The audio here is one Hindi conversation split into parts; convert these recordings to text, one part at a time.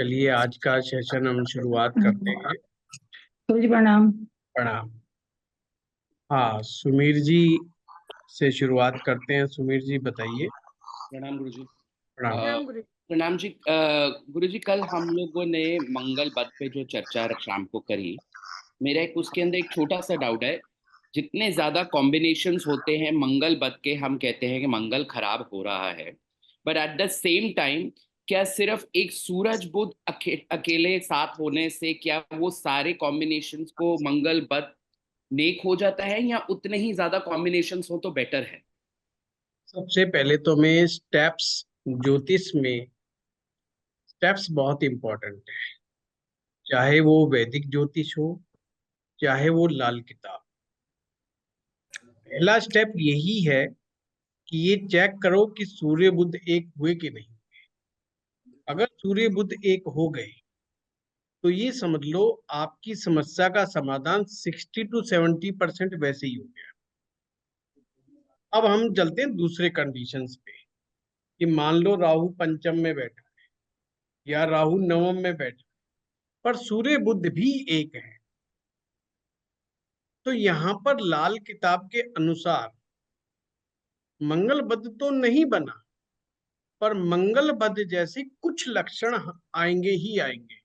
चलिए आज का सेशन हम शुरुआत करते हैं। गुरु जी प्रणाम। प्रणाम। हाँ, सुमीर जी से शुरुआत करते हैं। सुमीर जी बताइए। प्रणाम गुरुजी। प्रणाम। प्रणाम गुरु। प्रणाम जी। गुरुजी, कल हम लोगों ने मंगल पद पे जो चर्चा शाम को करी, मेरा एक उसके अंदर एक छोटा सा डाउट है। जितने ज्यादा कॉम्बिनेशंस होते हैं मंगल पद के, हम कहते हैं कि मंगल खराब हो रहा है। But at the same time, क्या सिर्फ एक सूरज बुध अकेले साथ होने से क्या वो सारे कॉम्बिनेशंस को मंगल पद नेक हो जाता है, या उतने ही ज्यादा कॉम्बिनेशंस हो तो बेटर है? सबसे पहले तो मैं स्टेप्स, ज्योतिष में स्टेप्स बहुत इंपॉर्टेंट है। चाहे वो वैदिक ज्योतिष हो, चाहे वो लाल किताब। पहला स्टेप यही है कि ये चेक करो कि सूर्य बुध एक हुए कि नहीं। अगर सूर्य बुध एक हो गए तो ये समझ लो आपकी समस्या का समाधान 60 to 70% वैसे ही हो गया। अब हम चलते हैं दूसरे कंडीशंस पे कि मान लो राहु पंचम में बैठा है या राहु नवम में बैठा है, पर सूर्य बुध भी एक है। तो यहां पर लाल किताब के अनुसार मंगल बुध तो नहीं बना, पर मंगल बुध जैसे कुछ लक्षण आएंगे ही आएंगे।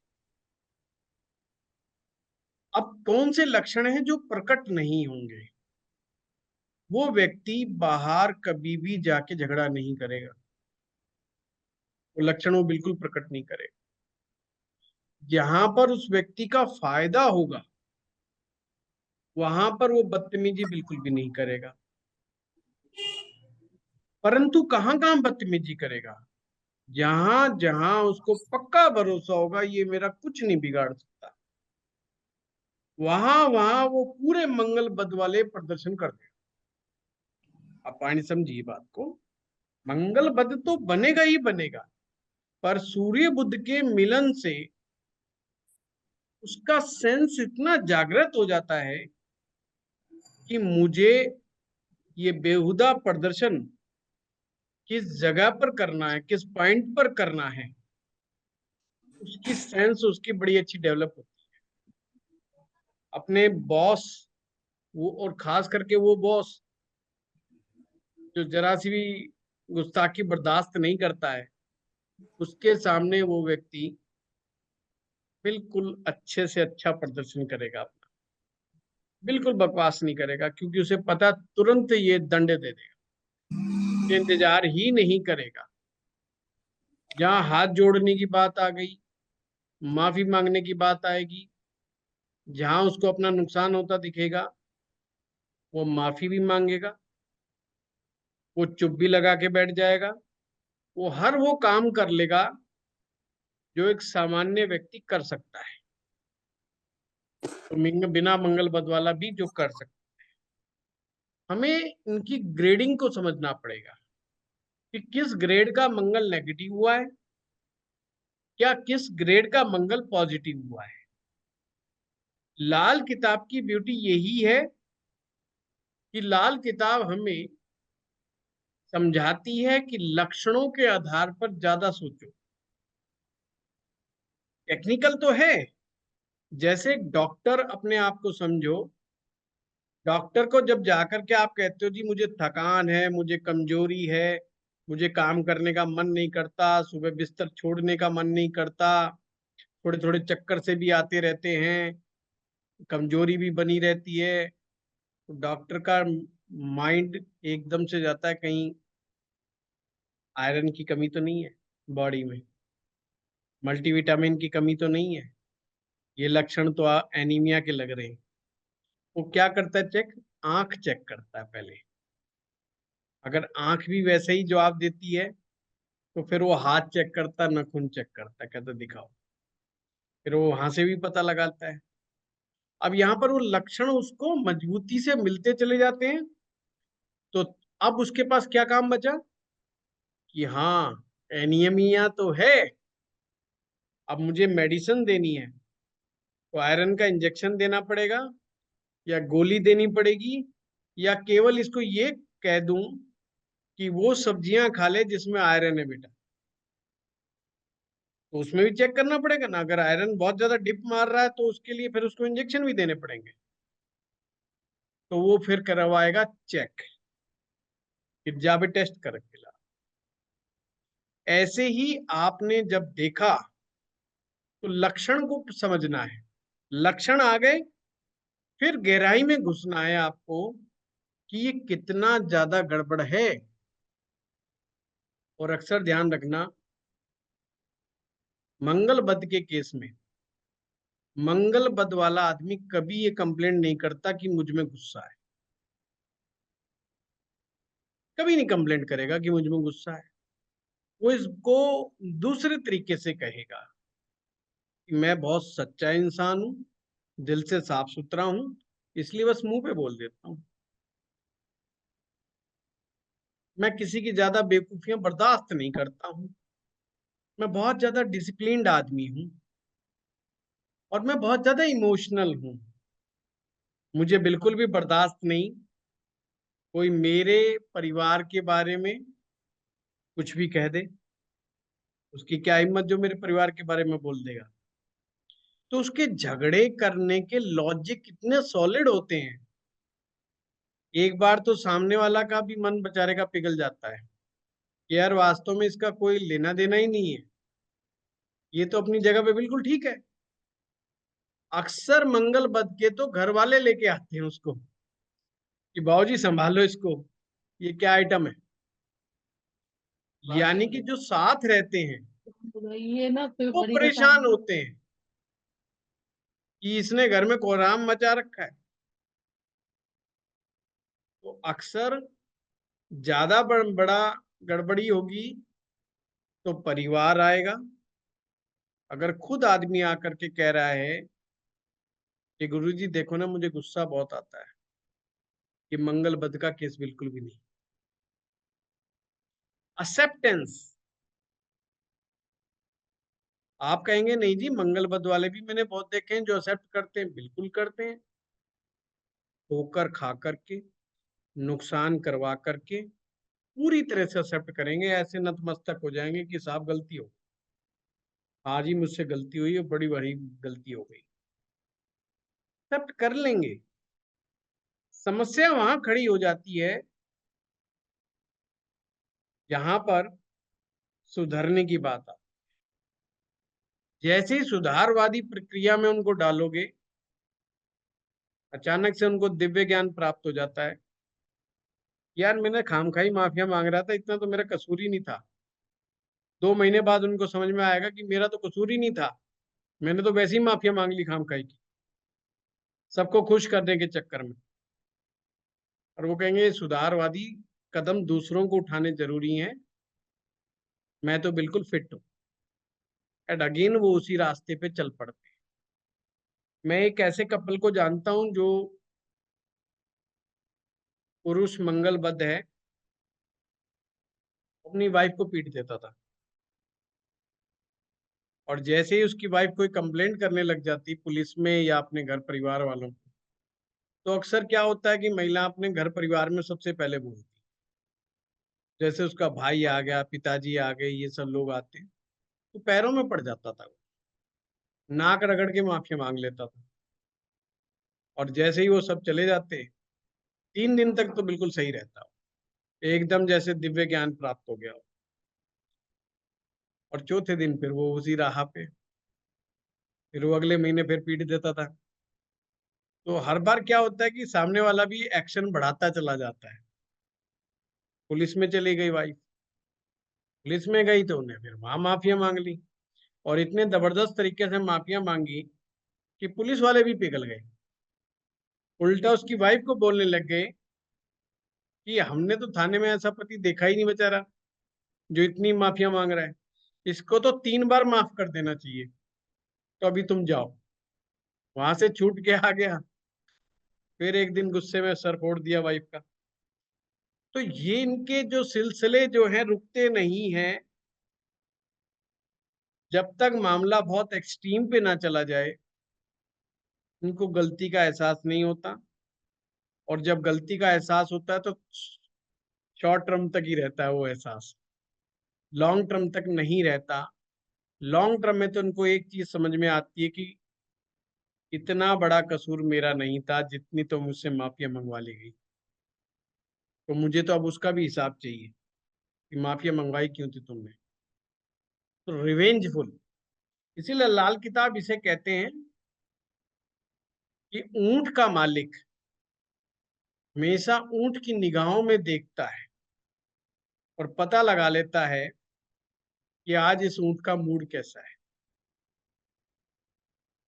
अब कौन से लक्षण हैं जो प्रकट नहीं होंगे? वो व्यक्ति बाहर कभी भी जाके झगड़ा नहीं करेगा, वो लक्षण वो बिल्कुल प्रकट नहीं करेगा। जहां पर उस व्यक्ति का फायदा होगा वहां पर वो बदतमीजी बिल्कुल भी नहीं करेगा। परंतु कहां कहां बदतमीजी करेगा? जहां जहां उसको पक्का भरोसा होगा ये मेरा कुछ नहीं बिगाड़ सकता, वहां वहां वो पूरे मंगल बद वाले प्रदर्शन कर देगा। आप पानी समझिए बात को। मंगल बद तो बनेगा ही बनेगा, पर सूर्य बुध के मिलन से उसका सेंस इतना जागृत हो जाता है कि मुझे ये बेहुदा प्रदर्शन किस जगह पर करना है, किस पॉइंट पर करना है, उसकी सेंस उसकी बड़ी अच्छी डेवलप होती है। अपने बॉस, वो और खास करके वो बॉस जो जरा सी भी गुस्ताखी बर्दाश्त नहीं करता है, उसके सामने वो व्यक्ति बिल्कुल अच्छे से अच्छा प्रदर्शन करेगा अपना। बिल्कुल बकवास नहीं करेगा, क्योंकि उसे पता तुरंत ये दंड दे देगा, इंतजार ही नहीं करेगा। जहां हाथ जोड़ने की बात आ गई, माफी मांगने की बात आएगी, जहां उसको अपना नुकसान होता दिखेगा वो माफी भी मांगेगा, वो चुप भी लगा के बैठ जाएगा, वो हर वो काम कर लेगा जो एक सामान्य व्यक्ति कर सकता है, तो बिना मंगल बद वाला भी जो कर सकता है। हमें इनकी ग्रेडिंग को समझना पड़ेगा कि किस ग्रेड का मंगल नेगेटिव हुआ है, क्या किस ग्रेड का मंगल पॉजिटिव हुआ है। लाल किताब की ब्यूटी यही है कि लाल किताब हमें समझाती है कि लक्षणों के आधार पर ज्यादा सोचो। टेक्निकल तो है, जैसे डॉक्टर अपने आप को समझो। डॉक्टर को जब जाकर के आप कहते हो जी मुझे थकान है, मुझे कमजोरी है, मुझे काम करने का मन नहीं करता, सुबह बिस्तर छोड़ने का मन नहीं करता, थोड़े थोड़े चक्कर से भी आते रहते हैं, कमजोरी भी बनी रहती है, तो डॉक्टर का माइंड एकदम से जाता है कहीं आयरन की कमी तो नहीं है बॉडी में, मल्टीविटामिन की कमी तो नहीं है, ये लक्षण तो एनीमिया के लग रहे हैं। वो क्या करता है चेक? आंख चेक करता है पहले। अगर आंख भी वैसे ही जवाब देती है तो फिर वो हाथ चेक करता है, नाखून चेक करता है, कहता दिखाओ। फिर वो वहां से भी पता लगाता है। अब यहाँ पर वो लक्षण उसको मजबूती से मिलते चले जाते हैं। तो अब उसके पास क्या काम बचा कि हाँ एनीमिया तो है, अब मुझे मेडिसिन देनी है, तो आयरन का इंजेक्शन देना पड़ेगा या गोली देनी पड़ेगी, या केवल इसको ये कह दूं कि वो सब्जियां खा ले जिसमें आयरन है बेटा। तो उसमें भी चेक करना पड़ेगा ना। अगर आयरन बहुत ज्यादा डिप मार रहा है तो उसके लिए फिर उसको इंजेक्शन भी देने पड़ेंगे। तो वो फिर करवाएगा चेक, फिर जा भी टेस्ट करके ला। ऐसे ही आपने जब देखा तो लक्षण को समझना है। लक्षण आ गए, फिर गहराई में घुसना है आपको कि ये कितना ज्यादा गड़बड़ है। और अक्सर ध्यान रखना, मंगल बद के केस में मंगल बद वाला आदमी कभी ये कंप्लेंट नहीं करता कि मुझ में गुस्सा है। कभी नहीं कंप्लेंट करेगा कि मुझ में गुस्सा है। वो इसको दूसरे तरीके से कहेगा कि मैं बहुत सच्चा इंसान हूं, दिल से साफ सुथरा हूं, इसलिए बस मुंह पे बोल देता हूं। मैं किसी की ज्यादा बेवकूफियां बर्दाश्त नहीं करता हूं। मैं बहुत ज्यादा डिसिप्लिन्ड आदमी हूं और मैं बहुत ज्यादा इमोशनल हूं। मुझे बिल्कुल भी बर्दाश्त नहीं कोई मेरे परिवार के बारे में कुछ भी कह दे। उसकी क्या हिम्मत जो मेरे परिवार के बारे में बोल देगा। तो उसके झगड़े करने के लॉजिक कितने सॉलिड होते हैं। एक बार तो सामने वाला का भी मन बेचारे का पिघल जाता है कि यार वास्तव में इसका कोई लेना देना ही नहीं है, ये तो अपनी जगह पे बिल्कुल ठीक है। अक्सर मंगल बद के तो घर वाले लेके आते हैं उसको कि बाबूजी संभालो इसको, ये क्या आइटम है। यानी कि जो साथ रहते हैं ये ना कोई वो बड़ी का परेशान काम। होते हैं कि इसने घर में कोहराम मचा रखा है। तो अक्सर ज्यादा बड़ा गड़बड़ी होगी तो परिवार आएगा। अगर खुद आदमी आकर के कह रहा है कि गुरुजी देखो ना मुझे गुस्सा बहुत आता है, कि मंगल बद का केस बिल्कुल भी नहीं। एक्सेप्टेंस। आप कहेंगे नहीं जी, मंगल बद वाले भी मैंने बहुत देखे हैं जो एक्सेप्ट करते हैं। बिल्कुल करते हैं, ठोकर खा करके, नुकसान करवा करके पूरी तरह से एक्सेप्ट करेंगे। ऐसे नतमस्तक हो जाएंगे कि साहब गलती हो, आज ही मुझसे गलती हुई है, बड़ी बड़ी गलती हो गई। एक्सेप्ट कर लेंगे। समस्या वहां खड़ी हो जाती है जहां पर सुधरने की बात आती है। जैसे ही सुधारवादी प्रक्रिया में उनको डालोगे, अचानक से उनको दिव्य ज्ञान प्राप्त हो जाता है। यार मैंने खामखाई माफिया मांग रहा था, इतना तो मेरा कसूर ही नहीं था। 2 महीने बाद उनको समझ में आएगा कि मेरा तो कसूर ही नहीं था, मैंने तो वैसी माफिया मांग ली खामखाई की, सबको खुश करने के चक्कर में। और वो कहेंगे सुधारवादी कदम दूसरों को उठाने जरूरी हैं, मैं तो बिल्कुल फिट हूँ। एंड अगेन वो उसी रास्ते पे चल पड़ते हैं। मैं एक ऐसे कपल को जानता हूं जो पुरुष मंगलबद्ध है, अपनी वाइफ को पीट देता था। और जैसे ही उसकी वाइफ कोई कंप्लेंट करने लग जाती पुलिस में या अपने घर परिवार वालों को, तो अक्सर क्या होता है कि महिला अपने घर परिवार में सबसे पहले बोलती। जैसे उसका भाई आ गया, पिताजी आ गए, ये सब लोग आते हैं, तो पैरों में पड़ जाता था वो, नाक रगड़ के माफी मांग लेता था। और जैसे ही वो सब चले जाते, 3 दिन तक तो बिल्कुल सही रहता हो, एकदम जैसे दिव्य ज्ञान प्राप्त हो गया हो। और चौथे दिन फिर वो उसी राह पे, फिर वो अगले महीने फिर पीट देता था। तो हर बार क्या होता है कि सामने वाला भी एक्शन बढ़ाता चला जाता है। पुलिस में चली गई वाइफ, पुलिस में गई तो उन्हें फिर वहां माफिया मांग ली। और इतने जबरदस्त तरीके से माफिया मांगी कि पुलिस वाले भी पिघल गए। उल्टा उसकी वाइफ को बोलने लग गए कि हमने तो थाने में ऐसा पति देखा ही नहीं बेचारा, जो इतनी माफिया मांग रहा है, इसको तो 3 बार माफ कर देना चाहिए। तो अभी तुम जाओ। वहां से छूट के आ गया, फिर एक दिन गुस्से में सर फोड़ दिया वाइफ का। तो ये इनके जो सिलसिले जो हैं रुकते नहीं हैं जब तक मामला बहुत एक्सट्रीम पे ना चला जाए। इनको गलती का एहसास नहीं होता, और जब गलती का एहसास होता है तो शॉर्ट टर्म तक ही रहता है वो एहसास, लॉन्ग टर्म तक नहीं रहता। लॉन्ग टर्म में तो उनको एक चीज समझ में आती है कि इतना बड़ा कसूर मेरा नहीं था जितनी तो मुझसे माफिया मंगवा ली गई, तो मुझे तो अब उसका भी हिसाब चाहिए कि माफिया मंगवाई क्यों थी तुमने। तो रिवेंजफुल, इसीलिए लाल किताब इसे कहते हैं कि ऊंट का मालिक हमेशा ऊंट की निगाहों में देखता है और पता लगा लेता है कि आज इस ऊंट का मूड कैसा है।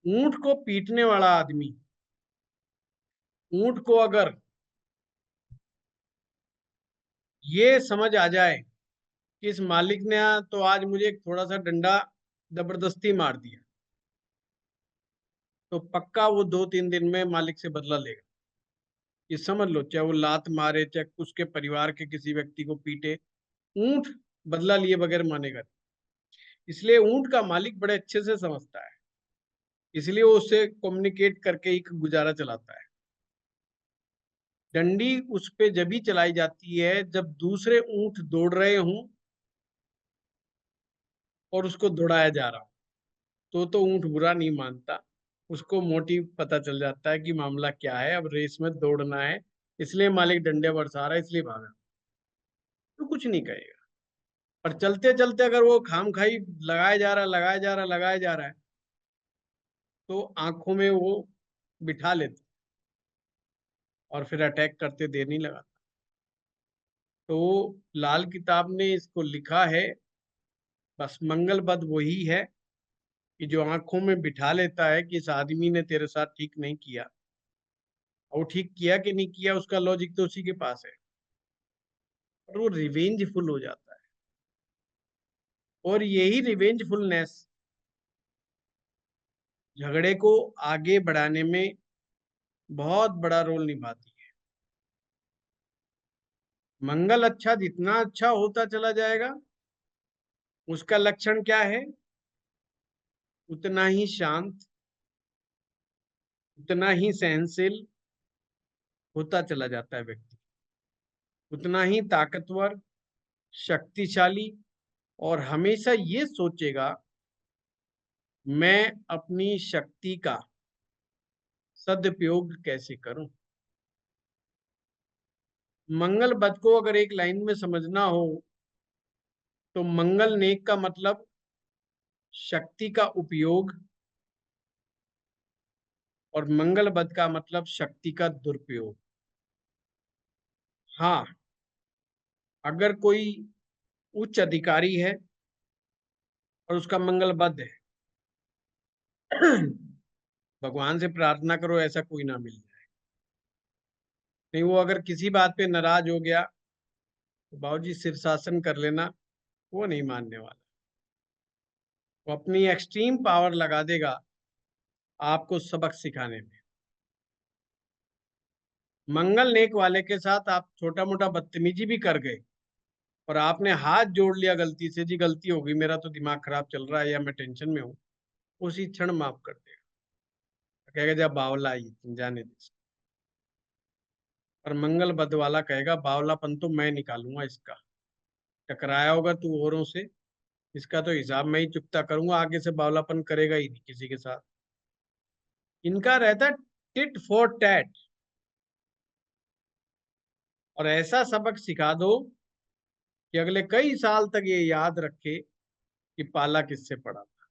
ऊंट को पीटने वाला आदमी, ऊंट को अगर ये समझ आ जाए कि इस मालिक ने तो आज मुझे थोड़ा सा डंडा जबरदस्ती मार दिया, तो पक्का वो 2-3 दिन में मालिक से बदला लेगा। ये समझ लो, चाहे वो लात मारे, चाहे उसके परिवार के किसी व्यक्ति को पीटे, ऊंट बदला लिए बगैर मानेगा नहीं। इसलिए ऊंट का मालिक बड़े अच्छे से समझता है, इसलिए वो उससे कम्युनिकेट करके ही गुजारा चलाता है। डंडी उस पे जब भी चलाई जाती है जब दूसरे ऊंट दौड़ रहे हों और उसको दौड़ाया जा रहा हो, तो ऊंट बुरा नहीं मानता। उसको मोटिव पता चल जाता है कि मामला क्या है, अब रेस में दौड़ना है, इसलिए मालिक डंडे बरसा रहा है, इसलिए भागा, तो कुछ नहीं कहेगा। पर चलते चलते अगर वो खाम खाई लगाया जा रहा, लगाया जा रहा, लगाया जा रहा है, तो आंखों में वो बिठा लेते और फिर अटैक करते देर नहीं लगा। तो लाल किताब ने इसको लिखा है, बस मंगल बद वही है कि जो आंखों में बिठा लेता है कि इस आदमी ने तेरे साथ ठीक नहीं किया, और वो ठीक किया कि नहीं किया उसका लॉजिक तो उसी के पास है, और वो रिवेंजफुल हो जाता है। और यही रिवेंजफुलनेस झगड़े को आगे बढ़ाने में बहुत बड़ा रोल निभाती है। मंगल अच्छा जितना अच्छा होता चला जाएगा, उसका लक्षण क्या है? उतना ही शांत, उतना ही सहनशील होता चला जाता है व्यक्ति, उतना ही ताकतवर, शक्तिशाली, और हमेशा ये सोचेगा मैं अपनी शक्ति का सदुपयोग कैसे करूं। मंगल बद को अगर एक लाइन में समझना हो तो मंगल नेक का मतलब शक्ति का उपयोग, और मंगल बद का मतलब शक्ति का दुरुपयोग। हाँ, अगर कोई उच्च अधिकारी है और उसका मंगल बद है, भगवान से प्रार्थना करो ऐसा कोई ना मिल जाए। नहीं, वो अगर किसी बात पे नाराज हो गया तो बाबूजी शीर्षासन कर लेना, वो नहीं मानने वाला। वो अपनी एक्सट्रीम पावर लगा देगा आपको सबक सिखाने में। मंगल नेक वाले के साथ आप छोटा मोटा बदतमीजी भी कर गए और आपने हाथ जोड़ लिया गलती से, जी गलती हो गई, मेरा तो दिमाग खराब चल रहा है या मैं टेंशन में हूँ, उसी क्षण माफ कर देगा, कहेगा जब बावला आई तुम जाने दे। और मंगल बद वाला कहेगा बावलापन तो मैं निकालूंगा इसका, टकराया होगा तू औरों से, इसका तो हिसाब मैं ही चुकता करूंगा, आगे से बावलापन करेगा ही नहीं किसी के साथ। इनका रहता टिट फॉर टैट, और ऐसा सबक सिखा दो कि अगले कई साल तक ये याद रखे कि पाला किससे पड़ा था।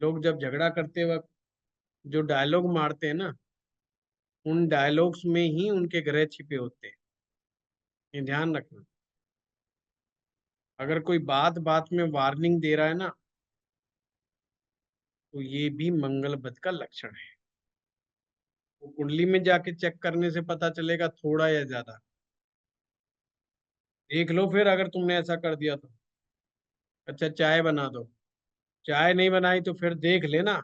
लोग जब झगड़ा करते वक्त जो डायलॉग मारते हैं ना, उन डायलॉग्स में ही उनके ग्रह छिपे होते हैं, ये ध्यान रखना। अगर कोई बात बात में वार्निंग दे रहा है ना, तो ये भी मंगल बद का लक्षण है। वो कुंडली में जाके चेक करने से पता चलेगा थोड़ा या ज्यादा। देख लो फिर अगर तुमने ऐसा कर दिया तो। अच्छा चाय बना दो, चाय नहीं बनाई तो फिर देख लेना।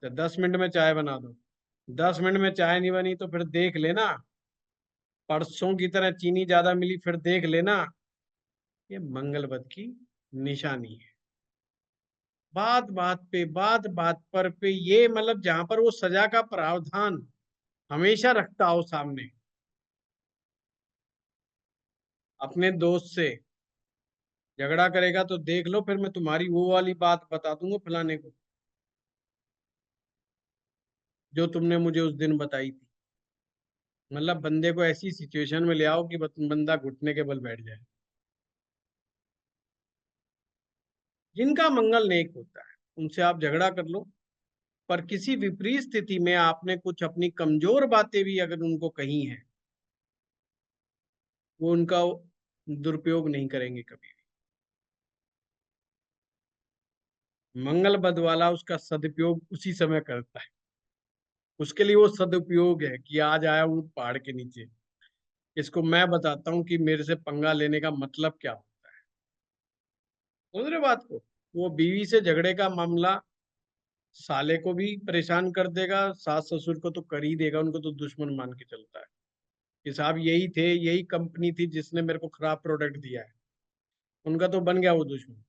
अच्छा 10 मिनट में चाय बना दो, 10 मिनट में चाय नहीं बनी तो फिर देख लेना। परसों की तरह चीनी ज्यादा मिली, फिर देख लेना। ये मंगल बद की निशानी है। बात बात पर पे ये मतलब जहां पर वो सजा का प्रावधान हमेशा रखता हो सामने, अपने दोस्त से झगड़ा करेगा तो देख लो, फिर मैं तुम्हारी वो वाली बात बता दूंगा फलाने को, जो तुमने मुझे उस दिन बताई थी। मतलब बंदे को ऐसी सिचुएशन में ले आओ कि बंदा घुटने के बल बैठ जाए। जिनका मंगल नेक होता है उनसे आप झगड़ा कर लो, पर किसी विपरीत स्थिति में आपने कुछ अपनी कमजोर बातें भी अगर उनको कही हैं, वो उनका दुरुपयोग नहीं करेंगे कभी भी। मंगल बद वाला उसका सदुपयोग उसी समय करता है। उसके लिए वो सदुपयोग है कि आज आया हूं पहाड़ के नीचे, इसको मैं बताता हूँ कि मेरे से पंगा लेने का मतलब क्या होता है। समझ रहे बात को? वो बीवी से झगड़े का मामला साले को भी परेशान कर देगा, सास ससुर को तो कर ही देगा, उनको तो दुश्मन मान के चलता है कि साहब यही थे, यही कंपनी थी जिसने मेरे को खराब प्रोडक्ट दिया है, उनका तो बन गया वो दुश्मन।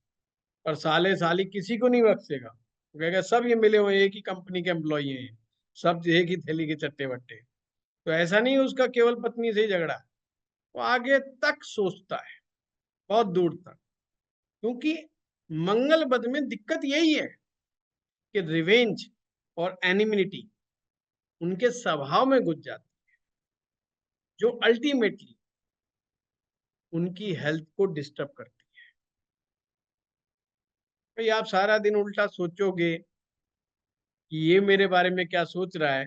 पर साले साली किसी को नहीं बख्शेगा, वो कहेगा सब ये मिले हुए एक ही कंपनी के एम्प्लॉई हैं, सब एक ही थैली के चट्टे बट्टे। तो ऐसा नहीं उसका केवल पत्नी से ही झगड़ा है, वो आगे तक सोचता है, बहुत दूर तक। क्योंकि मंगल बद में दिक्कत यही है कि रिवेंज और एनिमिनिटी उनके स्वभाव में घुस जाती, जो अल्टीमेटली उनकी हेल्थ को डिस्टर्ब करती है। भाई आप सारा दिन उल्टा सोचोगे कि ये मेरे बारे में क्या सोच रहा है,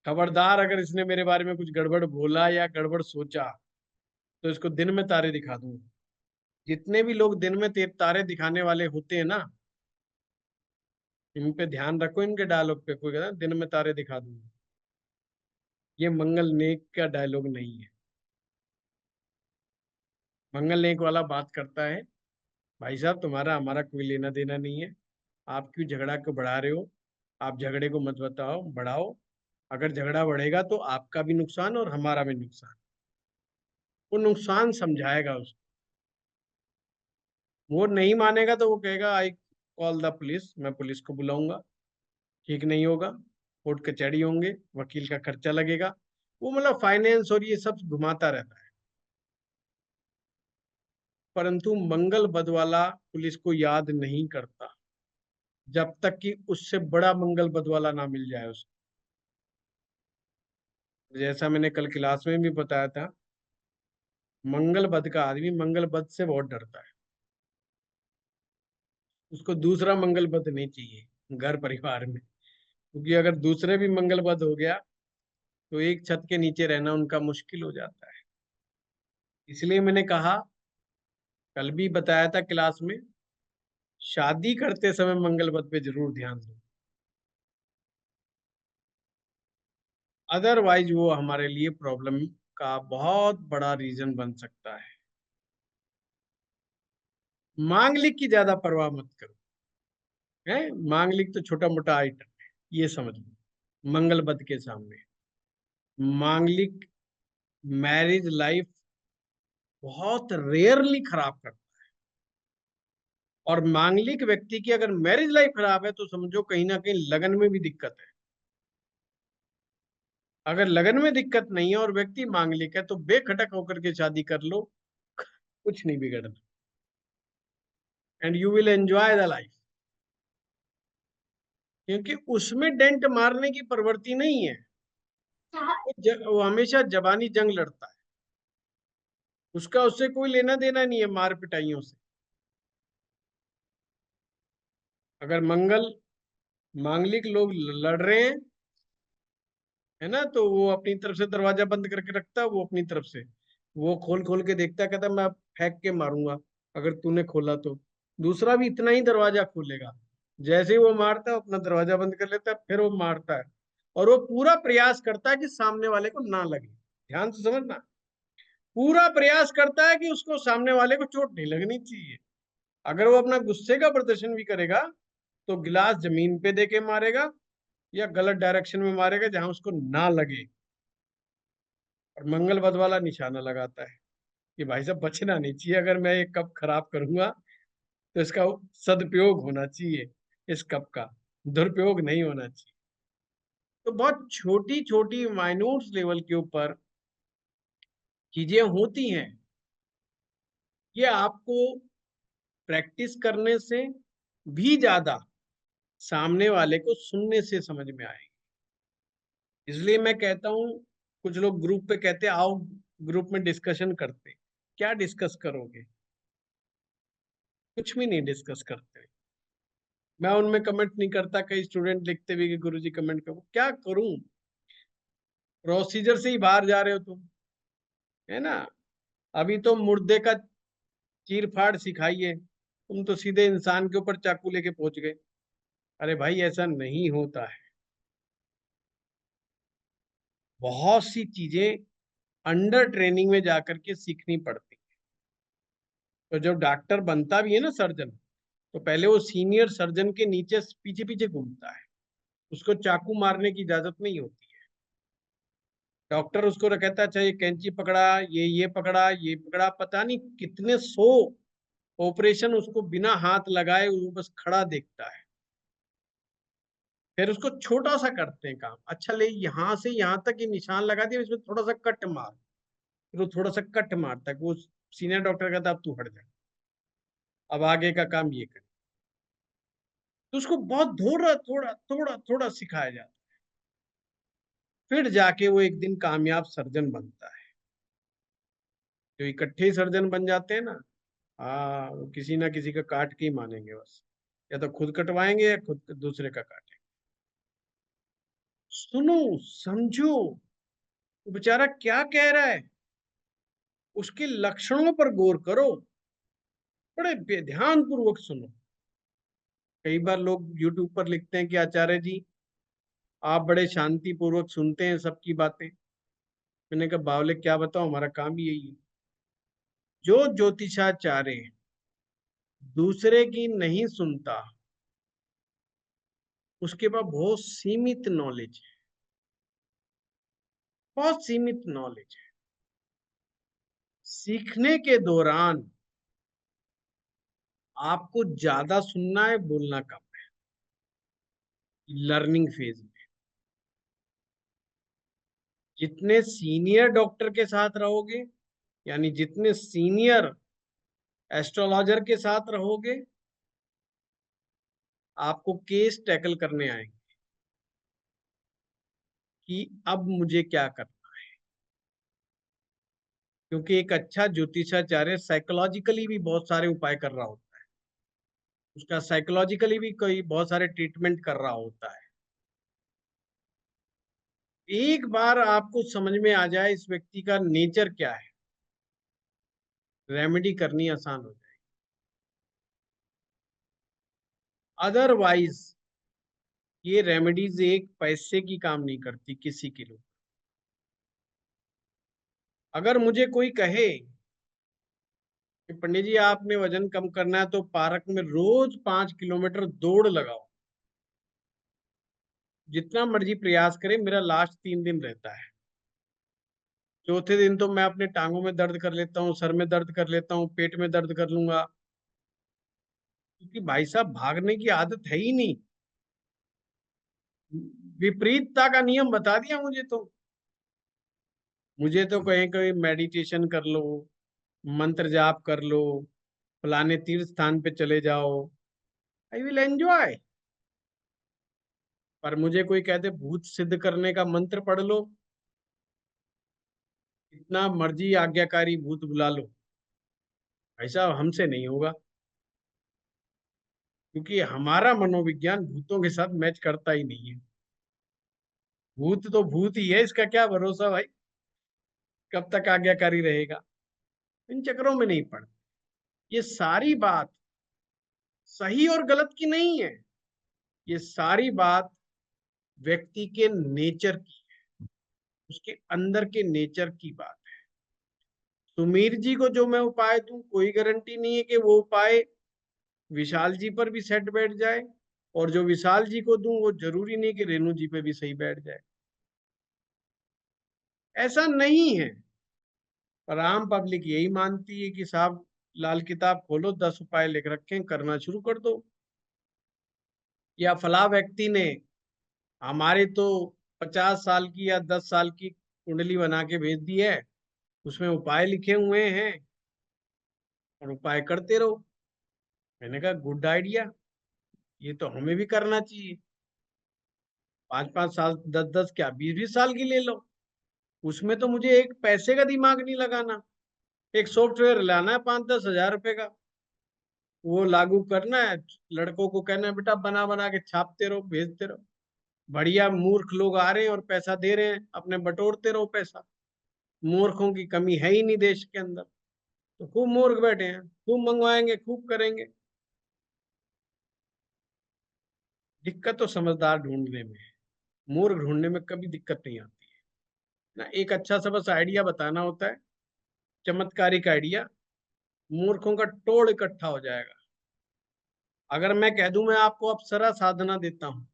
खबरदार अगर इसने मेरे बारे में कुछ गड़बड़ बोला या गड़बड़ सोचा तो इसको दिन में तारे दिखा दूंगा। जितने भी लोग दिन में तारे दिखाने वाले होते हैं ना, इन पे ध्यान रखो, इनके डायलॉग पे। कोई कहता है दिन में तारे दिखा दूंगा, ये मंगल नेक का डायलॉग नहीं है। मंगल नेक वाला बात करता है भाई साहब तुम्हारा हमारा कोई लेना देना नहीं है, आप क्यों झगड़ा को बढ़ा रहे हो, आप झगड़े को मत बताओ बढ़ाओ। अगर झगड़ा बढ़ेगा तो आपका भी नुकसान और हमारा भी नुकसान। वो नुकसान समझाएगा उसको, वो नहीं मानेगा तो वो कहेगा आई कॉल द पुलिस, मैं पुलिस को बुलाऊंगा। ठीक नहीं होगा, कोर्ट कचहरी होंगे, वकील का खर्चा लगेगा। वो मतलब फाइनेंस और ये सब घुमाता रहता है। परंतु मंगल बद वाला पुलिस को याद नहीं करता जब तक कि उससे बड़ा मंगल बद वाला ना मिल जाए उसको। जैसा मैंने कल क्लास में भी बताया था, मंगल बद का आदमी मंगल बद से बहुत डरता है। उसको दूसरा मंगल बद नहीं चाहिए घर परिवार में, क्योंकि अगर दूसरे भी मंगल बद हो गया तो एक छत के नीचे रहना उनका मुश्किल हो जाता है। इसलिए मैंने कहा, कल भी बताया था क्लास में, शादी करते समय मंगल बद पे जरूर ध्यान दो, अदरवाइज वो हमारे लिए प्रॉब्लम का बहुत बड़ा रीजन बन सकता है। मांगलिक की ज्यादा परवाह मत करो, है मांगलिक तो छोटा मोटा आइटम है, ये समझ लो मंगल बद के सामने। मांगलिक मैरिज लाइफ बहुत रेयरली खराब करता है। और मांगलिक व्यक्ति की अगर मैरिज लाइफ खराब है तो समझो कहीं ना कहीं लगन में भी दिक्कत है। अगर लगन में दिक्कत नहीं है और व्यक्ति मांगलिक है तो बेखटक होकर के शादी कर लो, कुछ नहीं बिगड़ना, and you will enjoy the life. क्योंकि उसमें डेंट मारने की प्रवृत्ति नहीं है, वो हमेशा जबानी जंग लड़ता है, उसका उससे कोई लेना देना नहीं है मार पिटाइयों से। अगर मंगल मांगलिक लोग लड़ रहे हैं, है ना, तो वो अपनी तरफ से दरवाजा बंद करके रखता है, वो अपनी तरफ से वो खोल खोल के देखता है, कहता है, मैं फेंक के मारूंगा अगर तूने खोला तो। दूसरा भी इतना ही दरवाजा खोलेगा, जैसे ही वो मारता है अपना दरवाजा बंद कर लेता है, फिर वो मारता है। और वो पूरा प्रयास करता है कि सामने वाले को ना लगे। ध्यान से समझना, पूरा प्रयास करता है कि उसको सामने वाले को चोट नहीं लगनी चाहिए। अगर वो अपना गुस्से का प्रदर्शन भी करेगा तो गिलास जमीन पे दे के मारेगा या गलत डायरेक्शन में मारेगा जहां उसको ना लगे। और मंगल बद वाला निशाना लगाता है कि भाई साहब बचना नहीं चाहिए, अगर मैं ये कप खराब करूंगा तो इसका सदुपयोग होना चाहिए, इस कप का दुरुपयोग नहीं होना चाहिए। तो बहुत छोटी छोटी माइन्यूट लेवल के ऊपर चीजें होती हैं। ये आपको प्रैक्टिस करने से भी ज्यादा सामने वाले को सुनने से समझ में आएगी। इसलिए मैं कहता हूं, कुछ लोग ग्रुप पे कहते हैं आओ ग्रुप में डिस्कशन करते। क्या डिस्कस करोगे? कुछ भी नहीं डिस्कस करते। मैं उनमें कमेंट नहीं करता। कई स्टूडेंट लिखते भी कि गुरुजी कमेंट करो, क्या करूं? प्रोसीजर से ही बाहर जा रहे हो तुम, है ना। अभी तो मुर्दे का चीर फाड़ सिखाइए, तुम तो सीधे इंसान के ऊपर चाकू लेके पहुंच गए। अरे भाई ऐसा नहीं होता है। बहुत सी चीजें अंडर ट्रेनिंग में जाकर के सीखनी पड़ती। तो जब डॉक्टर बनता भी है ना सर्जन, तो पहले वो सीनियर सर्जन के नीचे पीछे पीछे घूमता है। उसको चाकू मारने की इजाजत नहीं होती है। डॉक्टर उसको कहता है अच्छा ये कैंची पकड़ा, ये पकड़ा, ये पकड़ा, पता नहीं कितने 100 ऑपरेशन उसको बिना हाथ लगाए वो बस खड़ा देखता है। फिर उसको छोटा सा करते हैं काम। अच्छा ले यहाँ से यहाँ तक ये निशान लगा दिया, इसमें थोड़ा सा कट मार। फिर वो थोड़ा सा कट मारता है। वो सीनियर डॉक्टर कहता है अब तू हट जा, अब आगे का काम ये कर। तो उसको बहुत थोड़ा थोड़ा थोड़ा थोड़ा सिखाया जाता है। फिर जाके वो एक दिन कामयाब सर्जन बनता है। जो इकट्ठे ही सर्जन बन जाते हैं ना, हाँ, वो किसी ना किसी का काट के ही मानेंगे बस। या तो खुद कटवाएंगे या खुद दूसरे का काटेंगे। सुनो, समझो, वो बेचारा क्या कह रहा है, उसके लक्षणों पर गौर करो, बड़े ध्यान पूर्वक सुनो। कई बार लोग यूट्यूब पर लिखते हैं कि आचार्य जी आप बड़े शांति पूर्वक सुनते हैं सबकी बातें। मैंने कहा बावले क्या बताओ, हमारा काम ही यही है। जो ज्योतिषाचार्य दूसरे की नहीं सुनता, उसके पास बहुत सीमित नॉलेज है, बहुत सीमित नॉलेज है। सीखने के दौरान आपको ज्यादा सुनना है, बोलना कम। लर्निंग फेज में जितने सीनियर डॉक्टर के साथ रहोगे, यानी जितने सीनियर एस्ट्रोलॉजर के साथ रहोगे, आपको केस टैकल करने आएंगे कि अब मुझे क्या करना है। क्योंकि एक अच्छा ज्योतिषाचार्य साइकोलॉजिकली भी बहुत सारे उपाय कर रहा होता है। उसका साइकोलॉजिकली भी कोई बहुत सारे ट्रीटमेंट कर रहा होता है। एक बार आपको समझ में आ जाए इस व्यक्ति का नेचर क्या है, रेमेडी करनी आसान हो जाए। अदरवाइज ये रेमेडीज एक पैसे की काम नहीं करती किसी के लिए। अगर मुझे कोई कहे कि पंडित जी आपने वजन कम करना है तो पार्क में रोज 5 किलोमीटर दौड़ लगाओ, जितना मर्जी प्रयास करे, मेरा लास्ट 3 दिन रहता है। चौथे दिन तो मैं अपने टांगों में दर्द कर लेता हूँ, सर में दर्द कर लेता हूँ, पेट में दर्द कर लूंगा। क्योंकि भाई साहब भागने की आदत है ही नहीं। विपरीतता का नियम बता दिया मुझे तो। मुझे तो कहीं कहीं मेडिटेशन कर लो, मंत्र जाप कर लो, फलाने तीर्थ स्थान पे चले जाओ, आई विल एंजॉय। पर मुझे कोई कहते भूत सिद्ध करने का मंत्र पढ़ लो, इतना मर्जी आज्ञाकारी भूत बुला लो, ऐसा हमसे नहीं होगा। क्योंकि हमारा मनोविज्ञान भूतों के साथ मैच करता ही नहीं है। भूत तो भूत ही है, इसका क्या भरोसा भाई, कब तक आज्ञाकारी रहेगा। इन चक्करों में नहीं पड़। ये सारी बात सही और गलत की नहीं है, ये सारी बात व्यक्ति के नेचर की, उसके अंदर के नेचर की बात है। सुमीर जी को जो मैं उपाय दूं, कोई गारंटी नहीं है कि वो उपाय विशाल जी पर भी सेट बैठ जाए, और जो विशाल जी को दूं वो जरूरी नहीं कि रेणु जी पे भी सही बैठ जाए। ऐसा नहीं है। पर आम पब्लिक यही मानती है कि साहब लाल किताब खोलो, 10 उपाय लिख रखे हैं, करना शुरू कर दो। या फला व्यक्ति ने हमारे तो 50 साल की या 10 साल की कुंडली बना के भेज दी है, उसमें उपाय लिखे हुए हैं और उपाय करते रहो। मैंने कहा गुड आइडिया, ये तो हमें भी करना चाहिए। 5-5 साल, 10-10 क्या 20-20 साल की ले लो, उसमें तो मुझे एक पैसे का दिमाग नहीं लगाना। एक सॉफ्टवेयर लाना है 5-10 हज़ार रुपए का, वो लागू करना है, लड़कों को कहना है बेटा बना बना के छापते रहो, भेजते रहो। बढ़िया मूर्ख लोग आ रहे हैं और पैसा दे रहे हैं, अपने बटोरते रहो पैसा। मूर्खों की कमी है ही नहीं देश के अंदर, तो खूब मूर्ख बैठे हैं, खूब मंगवाएंगे, खूब करेंगे। दिक्कत तो समझदार ढूंढने में है, मूर्ख ढूंढने में कभी दिक्कत नहीं आती है ना। एक अच्छा सा बस आइडिया बताना होता है, चमत्कारिक आइडिया, मूर्खों का टोड़ इकट्ठा हो जाएगा। अगर मैं कह दूं मैं आपको अप्सरा साधना देता हूं,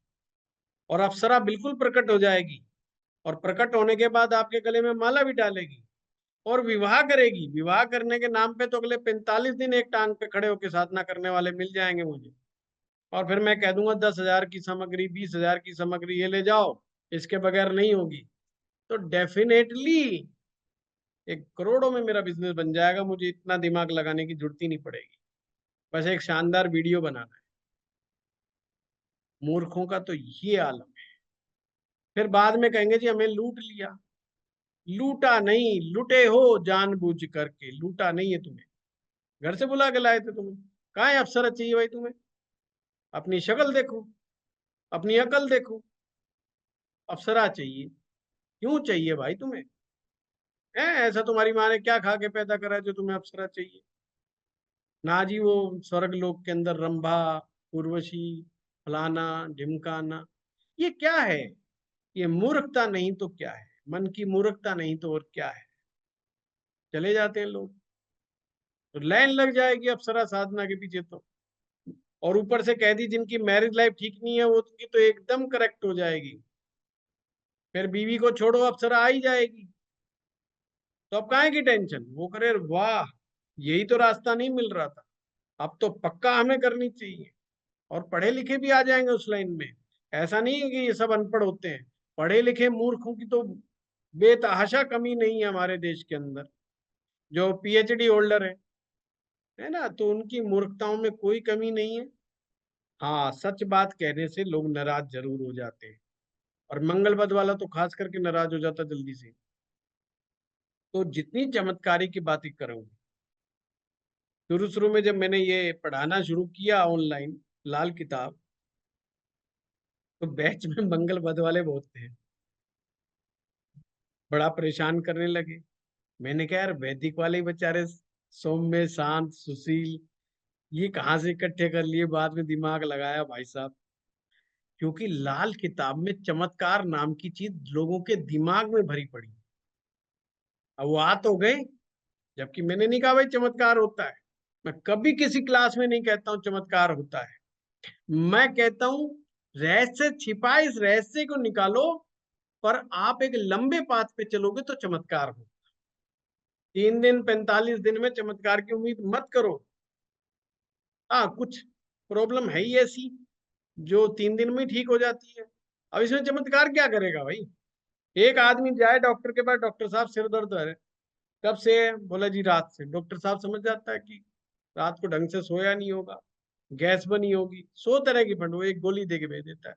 और अप्सरा बिल्कुल प्रकट हो जाएगी, और प्रकट होने के बाद आपके गले में माला भी डालेगी और विवाह करेगी, विवाह करने के नाम पे तो अगले 45 दिन एक टांग पे खड़े होकर साधना करने वाले मिल जाएंगे मुझे। और फिर मैं कह दूंगा 10,000 की सामग्री, 20,000 की सामग्री ये ले जाओ, इसके बगैर नहीं होगी, तो डेफिनेटली एक करोड़ों में मेरा बिजनेस बन जाएगा। मुझे इतना दिमाग लगाने की जरूरत ही नहीं पड़ेगी, बस एक शानदार वीडियो बनाना है। मूर्खों का तो ये आलम है। फिर बाद में कहेंगे जी हमें लूट लिया। लूटा नहीं, लुटे हो जानबूझ करके, लूटा नहीं है तुम्हें। घर से बुला के लाए थे तुम्हें, कहाँ है अफसर चाहिए भाई तुम्हें? अपनी शक्ल देखो, अपनी अकल देखो, अफसरा चाहिए। क्यों चाहिए भाई तुम्हें? है ऐसा तुम्हारी माँ ने क्या खा के पैदा करा है जो तुम्हें अप्सरा चाहिए? ना जी, वो स्वर्ग लोक के अंदर रंभा, उर्वशी, फलाना ढिमकाना, ये क्या है? ये मूर्खता नहीं तो क्या है? मन की मूर्खता नहीं तो और क्या है? चले जाते हैं लोग, तो लाइन लग जाएगी अप्सरा साधना के पीछे तो। और ऊपर से कह दी जिनकी मैरिज लाइफ ठीक नहीं है वो की तो एकदम करेक्ट हो जाएगी। फिर बीवी को छोड़ो, अप्सरा आ ही जाएगी, तो अब काहे की टेंशन? वो करे वाह, यही तो रास्ता नहीं मिल रहा था, अब तो पक्का हमें करनी चाहिए। और पढ़े लिखे भी आ जाएंगे उस लाइन में। ऐसा नहीं है कि ये सब अनपढ़ होते हैं, पढ़े लिखे मूर्खों की तो बेतहाशा कमी नहीं है हमारे देश के अंदर, जो पीएचडी होल्डर है ना, तो उनकी मूर्खताओं में कोई कमी नहीं है। हाँ, सच बात कहने से लोग नाराज जरूर हो जाते हैं, और मंगलबद वाला तो खास करके नाराज हो जाता जल्दी से। तो जितनी चमत्कारी की बातें करूंगी, शुरू शुरू में जब मैंने ये पढ़ाना शुरू किया ऑनलाइन लाल किताब, तो बैच में मंगलबद वाले बहुत थे, बड़ा परेशान करने लगे। मैंने कहा यार वैदिक वाले ही बेचारे सौम्य शांत सुशील, ये कहाँ से इकट्ठे कर लिए? बाद में दिमाग लगाया भाई साहब, क्योंकि लाल किताब में चमत्कार नाम की चीज लोगों के दिमाग में भरी पड़ी। अब वो आ तो गए, जबकि मैंने नहीं कहा भाई चमत्कार होता है। मैं कभी किसी क्लास में नहीं कहता हूँ चमत्कार होता है, मैं कहता हूँ रहस्य छिपा है, इस रहस्य को निकालो, पर आप एक लंबे पाथ पे चलोगे तो चमत्कार हो। 3 दिन 45 दिन में चमत्कार की उम्मीद मत करो। हाँ, कुछ प्रॉब्लम है ही ऐसी जो 3 दिन में ठीक हो जाती है। अब इसमें चमत्कार क्या करेगा भाई? एक आदमी जाए डॉक्टर के पास, डॉक्टर साहब सिर दर्द है, कब से है? बोला जी रात से। डॉक्टर साहब समझ जाता है कि रात को ढंग से सोया नहीं होगा, गैस बनी होगी, 100 तरह की फंड, वो एक गोली दे के भेज देता है,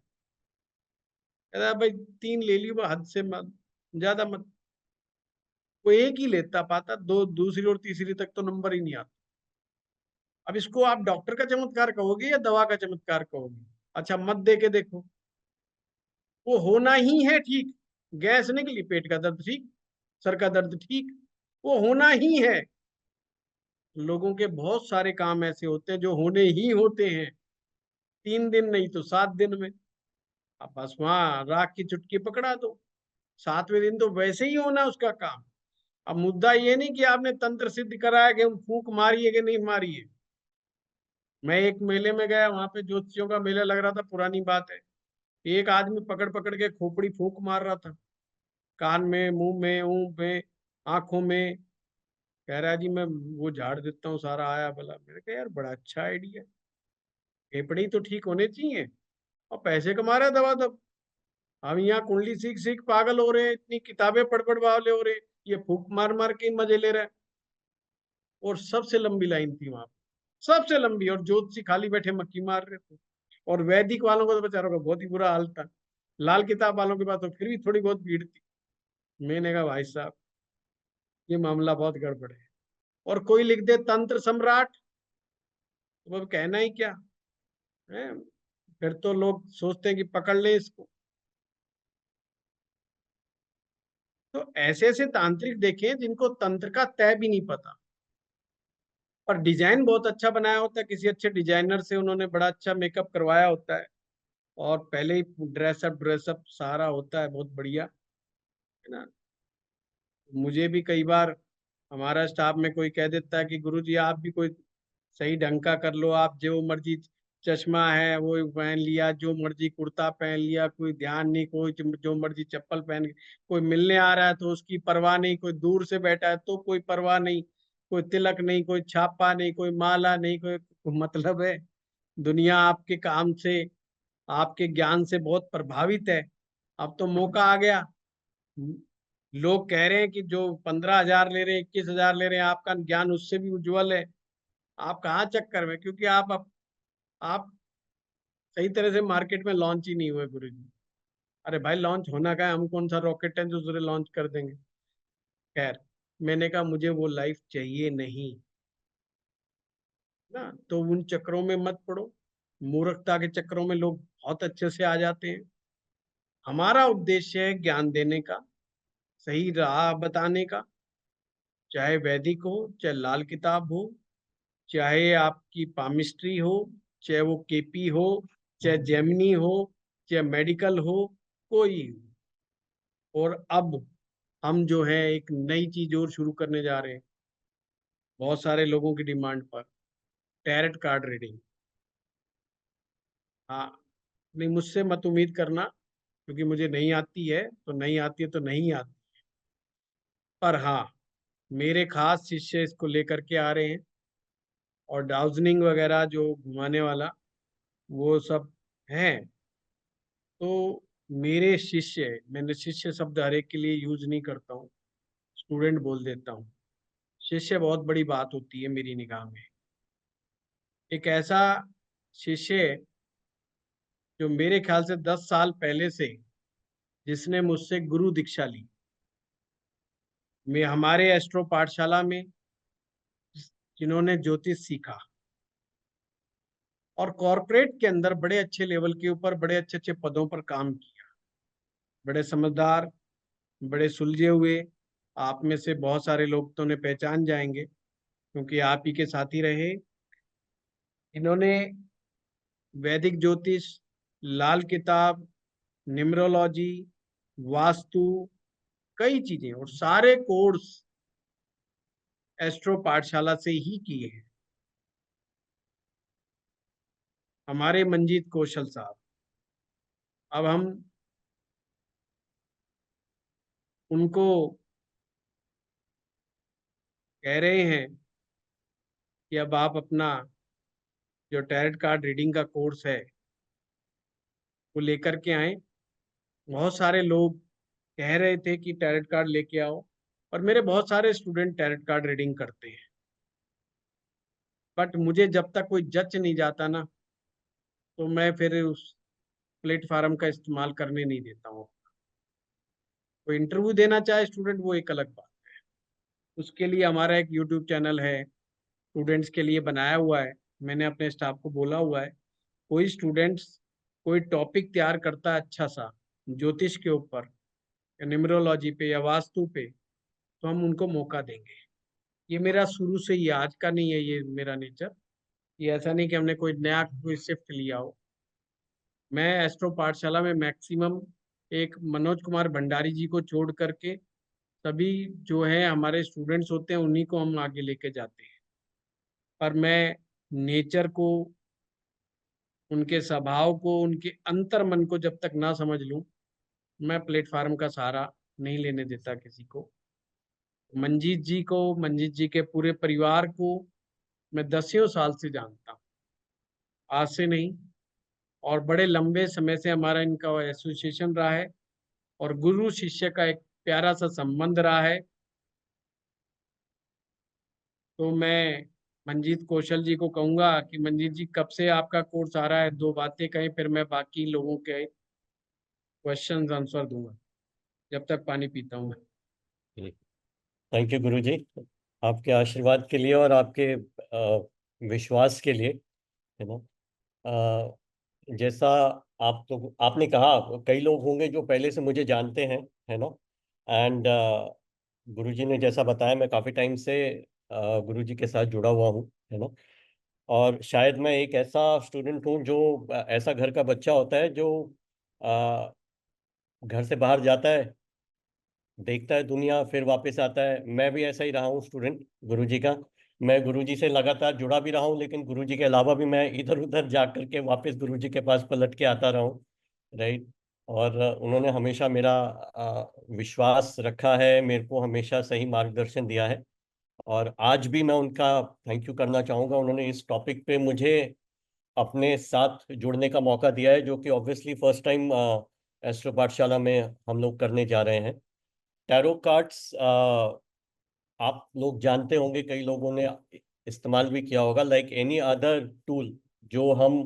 कहता है भाई 3 ले ली, वो हद से मत, ज्यादा मत। वो एक ही लेता पाता, दो दूसरी और तीसरी तक तो नंबर ही नहीं आता। अब इसको आप डॉक्टर का चमत्कार कहोगे या दवा का चमत्कार कहोगे? अच्छा, मत दे के देखो, वो होना ही है ठीक। गैस निकली, पेट का दर्द ठीक, सर का दर्द ठीक, वो होना ही है। लोगों के बहुत सारे काम ऐसे होते हैं जो होने ही होते हैं, 3 दिन नहीं तो 7 दिन में। अब बस वहां राख की चुटकी पकड़ा दो, 7वें दिन तो वैसे ही होना उसका काम। अब मुद्दा ये नहीं कि आपने तंत्र सिद्ध कराया कि हम फूंक मारिए कि नहीं मारिए। मैं एक मेले में गया, वहां पे ज्योतिषियों का मेला लग रहा था, पुरानी बात है। एक आदमी पकड़ पकड़ के खोपड़ी फूंक मार रहा था, कान में, मुंह में, ऊं में, आंखों में। कह रहा है जी मैं वो झाड़ देता हूँ सारा आया भला। मैंने कहा यार बड़ा अच्छा आइडिया, फेफड़े ही तो ठीक होने चाहिए, और पैसे कमा रहा है दवा दब। हम यहाँ कुंडली सीख सीख पागल हो रहे हैं, इतनी किताबें पढ़ पढ़ वाले हो रहे हैं, ये फूक मार मार के ही मजे ले रहे हैं। और सबसे लंबी लाइन थी वहां पे। सबसे लंबी, और ज्योतिषी खाली बैठे मक्खी मार रहे थे। और वैदिक वालों को तो बेचारों का बहुत ही बुरा हाल था। लाल किताब वालों के पास तो फिर भी थोड़ी बहुत भीड़ थी। मैंने कहा भाई साहब ये मामला बहुत गड़बड़ है। और कोई लिख दे तंत्र सम्राट, तो अब कहना ही क्या है। फिर तो लोग सोचते हैं कि पकड़ ले इसको। तो ऐसे ऐसे तांत्रिक देखे जिनको तंत्र का तय भी नहीं पता, और डिजाइन बहुत अच्छा बनाया होता है, किसी अच्छे डिजाइनर से उन्होंने बड़ा अच्छा मेकअप करवाया होता है, और पहले ही ड्रेसअप सारा होता है बहुत बढ़िया, है ना। मुझे भी कई बार हमारा स्टाफ में कोई कह देता है कि गुरुजी आप भी कोई सही ढंग का कर लो, आप जो मर्जी चश्मा है वो पहन लिया, जो मर्जी कुर्ता पहन लिया, कोई ध्यान नहीं, कोई जो मर्जी चप्पल पहन के, कोई मिलने आ रहा है तो उसकी परवाह नहीं, कोई दूर से बैठा है तो कोई परवाह नहीं, कोई तिलक नहीं, कोई छापा नहीं, कोई माला नहीं, कोई मतलब है। दुनिया आपके काम से, आपके ज्ञान से बहुत प्रभावित है। अब तो मौका आ गया। लोग कह रहे हैं कि जो 15,000 ले रहे हैं, 21,000 ले रहे हैं, आपका ज्ञान उससे भी उज्जवल है। आप कहाँ चक्कर में, क्योंकि आप सही तरह से मार्केट में लॉन्च ही नहीं हुए गुरु जी। अरे भाई लॉन्च होना का है, हम कौन सा रॉकेट है जो दूसरे लॉन्च कर देंगे। खैर, मैंने कहा मुझे वो लाइफ चाहिए नहीं ना, तो उन चक्रों में मत पड़ो। मूर्खता के चक्रों में लोग बहुत अच्छे से आ जाते हैं। हमारा उद्देश्य है ज्ञान देने का, सही राह बताने का, चाहे वैदिक हो, चाहे लाल किताब हो, चाहे आपकी पामिस्ट्री हो, चाहे वो केपी हो, चाहे जेमिनी हो, चाहे मेडिकल हो, कोई हो। और अब हम जो है एक नई चीज और शुरू करने जा रहे हैं, बहुत सारे लोगों की डिमांड पर, टैरेट कार्ड रीडिंग। हाँ, नहीं मुझसे मत उम्मीद करना, क्योंकि मुझे नहीं आती है तो नहीं आती है तो नहीं आती। पर हाँ, मेरे खास शिष्य इसको लेकर के आ रहे हैं, और डाउजनिंग वगैरह जो घुमाने वाला वो सब हैं। तो मेरे शिष्य, मैंने शिष्य शब्द हर एक के लिए यूज नहीं करता हूँ, स्टूडेंट बोल देता हूँ। शिष्य बहुत बड़ी बात होती है मेरी निगाह में। एक ऐसा शिष्य जो मेरे ख्याल से 10 साल पहले से, जिसने मुझसे गुरु दीक्षा ली, मैं हमारे एस्ट्रो पाठशाला में, जिन्होंने ज्योतिष सीखा और कॉरपोरेट के अंदर बड़े अच्छे लेवल के ऊपर बड़े अच्छे अच्छे पदों पर काम किया, बड़े समझदार, बड़े सुलझे हुए। आप में से बहुत सारे लोग तो उन्हें पहचान जाएंगे, क्योंकि आप ही के साथी रहे। इन्होंने वैदिक ज्योतिष, लाल किताब, न्यूमरोलॉजी, वास्तु, कई चीजें और सारे कोर्स एस्ट्रो पाठशाला से ही किए हैं। हमारे मंजीत कौशल साहब, अब हम उनको कह रहे हैं कि अब आप अपना जो टैरेट कार्ड रीडिंग का कोर्स है वो लेकर के आए। बहुत सारे लोग कह रहे थे कि टैरेट कार्ड लेके आओ, और मेरे बहुत सारे स्टूडेंट टैरेट कार्ड रीडिंग करते हैं। बट मुझे जब तक कोई जज नहीं जाता ना, तो मैं फिर उस प्लेटफार्म का इस्तेमाल करने नहीं देता हूँ। कोई इंटरव्यू देना चाहे स्टूडेंट, वो एक अलग बात। उसके लिए हमारा एक यूट्यूब चैनल है, स्टूडेंट्स के लिए बनाया हुआ है। मैंने अपने स्टाफ को बोला हुआ है, कोई स्टूडेंट्स कोई टॉपिक तैयार करता है अच्छा सा ज्योतिष के ऊपर, या न्यूमरोलॉजी पे, या वास्तु पे, तो हम उनको मौका देंगे। ये मेरा शुरू से ही, आज का नहीं है ये मेरा नेचर। ये ऐसा नहीं कि हमने कोई नया कोई शिफ्ट लिया हो। मैं एस्ट्रो पाठशाला में मैक्सिमम एक मनोज कुमार भंडारी जी को छोड़ करके सभी जो है हमारे स्टूडेंट्स होते हैं उन्हीं को हम आगे लेके जाते हैं। पर मैं नेचर को, उनके स्वभाव को, उनके अंतर मन को जब तक ना समझ लूं, मैं प्लेटफार्म का सहारा नहीं लेने देता किसी को। मंजीत जी को, मंजीत जी के पूरे परिवार को मैं दसियों साल से जानता हूँ, आज से नहीं। और बड़े लंबे समय से हमारा इनका एसोसिएशन रहा है, और गुरु शिष्य का एक प्यारा सा संबंध रहा है। तो मैं मंजीत कौशल जी को कहूंगा कि मंजीत जी कब से आपका कोर्स आ रहा है, दो बातें कहें, फिर मैं बाकी लोगों के क्वेश्चन आंसर दूंगा, जब तक पानी पीता हूँ मैं। थैंक यू गुरु जी, आपके आशीर्वाद के लिए और आपके विश्वास के लिए, है ना। अ, जैसा आप तो आपने कहा, कई लोग होंगे जो पहले से मुझे जानते हैं, है ना। एंड गुरु जी ने जैसा बताया, मैं काफ़ी टाइम से गुरु जी के साथ जुड़ा हुआ हूँ, है ना। और शायद मैं एक ऐसा स्टूडेंट हूँ जो ऐसा घर का बच्चा होता है जो अ, घर से बाहर जाता है, देखता है दुनिया, फिर वापस आता है। मैं भी ऐसा ही रहा हूँ, स्टूडेंट गुरुजी का। मैं गुरुजी से लगातार जुड़ा भी रहा हूँ, लेकिन गुरुजी के अलावा भी मैं इधर उधर जा करके वापस गुरुजी के पास पलट के आता रहा हूँ, राइट। और उन्होंने हमेशा मेरा विश्वास रखा है, मेरे को हमेशा सही मार्गदर्शन दिया है। और आज भी मैं उनका थैंक यू करना चाहूँगा। उन्होंने इस टॉपिक पे मुझे अपने साथ जुड़ने का मौका दिया है, जो कि ऑब्वियसली फर्स्ट टाइम एस्ट्रो पाठशाला में हम लोग करने जा रहे हैं। टैरो कार्ड्स आप लोग जानते होंगे, कई लोगों ने इस्तेमाल भी किया होगा, लाइक एनी अदर टूल जो हम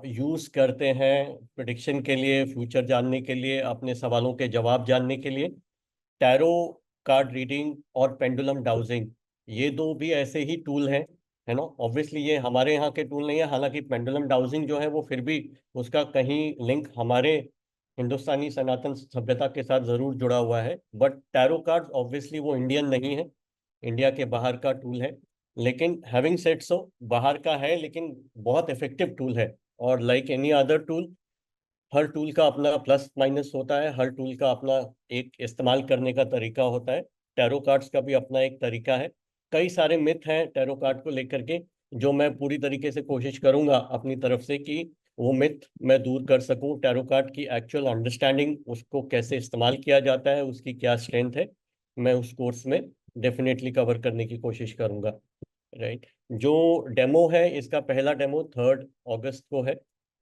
यूज करते हैं प्रिडिक्शन के लिए, फ्यूचर जानने के लिए, अपने सवालों के जवाब जानने के लिए। टैरो कार्ड रीडिंग और पेंडुलम डाउजिंग, ये दो भी ऐसे ही टूल हैं, है ना। ऑब्वियसली ये हमारे यहाँ के टूल नहीं है, हालांकि पेंडुलम डाउजिंग जो है वो फिर भी उसका कहीं लिंक हमारे हिंदुस्तानी सनातन सभ्यता के साथ जरूर जुड़ा हुआ है। बट टैरो कार्ड्स ऑब्वियसली वो इंडियन नहीं है, इंडिया के बाहर का टूल है। लेकिन हैविंग सेड सो, बाहर का है लेकिन बहुत इफेक्टिव टूल है। और लाइक एनी अदर टूल, हर टूल का अपना प्लस माइनस होता है, हर टूल का अपना एक इस्तेमाल करने का तरीका होता है। टैरो कार्ड्स का भी अपना एक तरीका है। कई सारे मिथ हैं टैरो कार्ड को लेकर के, जो मैं पूरी तरीके से कोशिश करूंगा अपनी तरफ से कि वो मिथ मैं दूर कर सकूं। टैरो कार्ड की एक्चुअल अंडरस्टैंडिंग, उसको कैसे इस्तेमाल किया जाता है, उसकी क्या स्ट्रेंथ है, मैं उस कोर्स में डेफिनेटली कवर करने की कोशिश करूंगा, राइट। जो डेमो है, इसका पहला डेमो 3 अगस्त को है।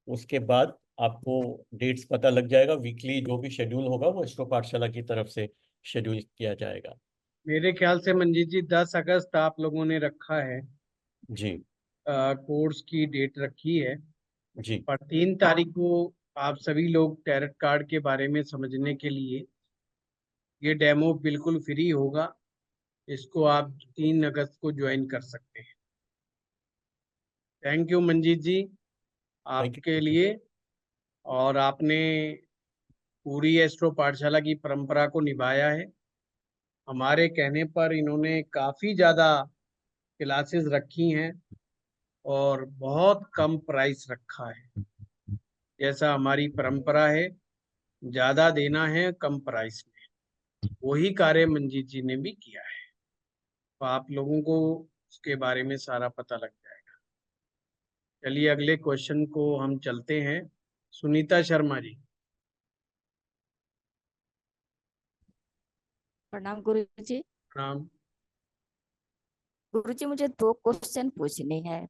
उसके बाद आपको डेट्स पता लग जाएगा, वीकली जो भी शेड्यूल होगा वो एस्ट्रो पाठशाला की तरफ से शेड्यूल किया जाएगा। मेरे ख्याल से मंजीत जी 10 अगस्त आप लोगों ने रखा है, जी। कोर्स की डेट रखी है। जी। और 3 तारीख को आप सभी लोग टैरेट कार्ड के बारे में समझने के लिए, ये डेमो बिल्कुल फ्री होगा, इसको आप 3 अगस्त को ज्वाइन कर सकते हैं। Thank you Manjeet ji thank आपके यू। लिए। और आपने पूरी एस्ट्रो पाठशाला की परंपरा को निभाया है। हमारे कहने पर इन्होंने काफी ज्यादा क्लासेस रखी हैं और बहुत कम प्राइस रखा है। जैसा हमारी परंपरा है, ज्यादा देना है कम प्राइस में, वही कार्य मंजीत जी ने भी किया है। तो आप लोगों को उसके बारे में सारा पता लग जाएगा। चलिए अगले क्वेश्चन को हम चलते हैं। सुनीता शर्मा जी। प्रणाम गुरु जी। प्रणाम। गुरु जी, मुझे 2 क्वेश्चन पूछने हैं।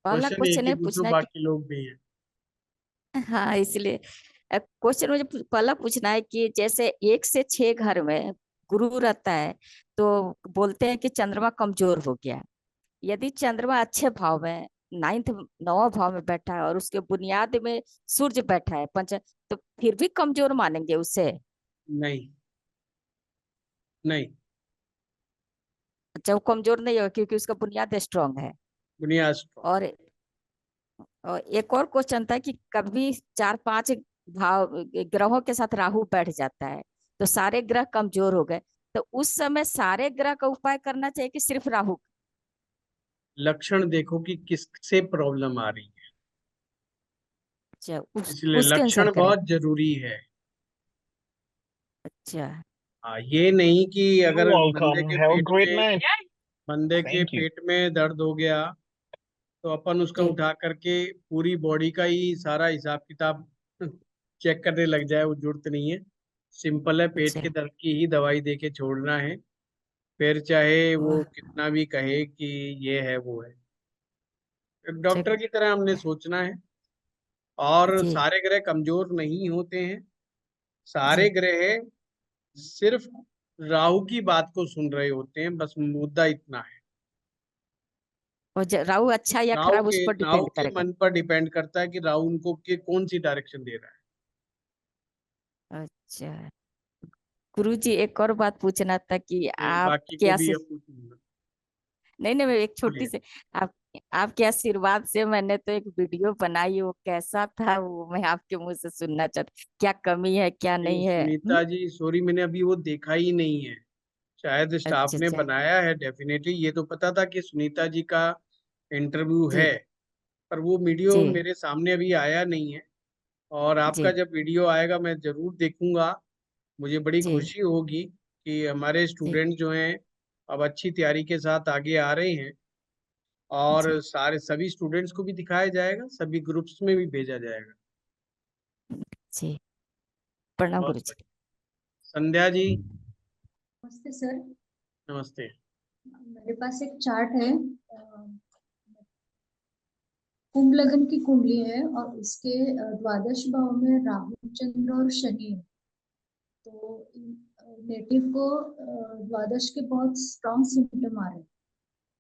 पहला क्वेश्चन एक क्वेश्चन ही है पूछो, पूछना है कि बाकी लोग भी हैं। हाँ, इसलिए क्वेश्चन मुझे पहला पूछना है कि जैसे 1 से 6 घर में गुरु रहता है, तो बोलते हैं कि चंद्रमा कमजोर हो गया। यदि चंद्रमा अच्छे भाव में, 9वें भाव में बैठा है और उसके बुनियाद में सूर्य बैठा है पंच, तो फिर भी कमजोर मानेंगे उसे? नहीं, नहीं। अच्छा, वो कमजोर नहीं होगा क्योंकि उसका बुनियाद स्ट्रांग है। बुनियाद strong। और एक और क्वेश्चन था कि कभी 4-5 भाव ग्रहों के साथ राहु बैठ जाता है, तो सारे ग्रह कमजोर हो गए, तो उस समय सारे ग्रह का उपाय करना चाहिए कि सिर्फ राहु? लक्षण देखो कि किससे प्रॉब्लम आ रही है, अच्छा, इसलिए उसके अनुसार लक्षण करें। बहुत जरूरी है। अच्छा। हाँ, ये नहीं कि You're अगर welcome. Have a great night. बंदे के Thank you. पेट में दर्द हो गया तो अपन उसका जी। उठा करके पूरी बॉडी का ही सारा हिसाब किताब चेक करने लग जाए, वो जरूरत नहीं है। सिंपल है, पेट अच्छा। के दर्द की ही दवाई दे के छोड़ना है। फिर चाहे वो वाह। कितना भी कहे कि ये है वो है, एक अच्छा। डॉक्टर की तरह हमने सोचना है। और जी। सारे ग्रह कमजोर नहीं होते हैं। सारे जी। ग्रह सिर्फ राहु की बात को सुन रहे होते हैं, बस मुद्दा इतना है। और राहु अच्छा या खराब उस पर राहु डिपेंड के करेगा। मन पर डिपेंड करता है कि राहु उनको के कौन सी डायरेक्शन दे रहा है। अच्छा गुरुजी, एक और बात पूछना था कि आप बाकी को क्या भी से, अब पूछूंगा। नहीं नहीं, मैं एक छोटी बोलिए। से, आप आपके आशीर्वाद से मैंने तो एक वीडियो बनाई, वो कैसा था वो मैं आपके मुंह से सुनना चाहती, क्या कमी है क्या नहीं नहीं है। सुनीता जी, सॉरी, मैंने अभी वो देखा ही नहीं है। शायद स्टाफ अच्छा ने अच्छा। बनाया है डेफिनेटली, ये तो पता था कि सुनीता जी का इंटरव्यू जी है, पर वो वीडियो जी मेरे सामने अभी आया नहीं है। और आपका जी जब वीडियो आएगा मैं जरूर देखूंगा। मुझे बड़ी जी खुशी होगी कि हमारे जी स्टूडेंट जो हैं अब अच्छी तैयारी के साथ आगे आ रहे हैं। और जी सारे सभी स्टूडेंट्स को भी दिखाया जाएगा, सभी ग्रुप्स में भी भेजा जाएगा। जी। प्रणाम बहुत गुरुजी। बढ़िया। संध्या जी, नमस्ते सर। नमस्ते। मेरे पास एक चार्ट है, कुंभ लग्न की कुंडली है और उसके द्वादश भाव में राहु चंद्र और शनि है। तो नेटिव को द्वादश के बहुत स्ट्रॉन्ग सिम्टम आ रहे हैं।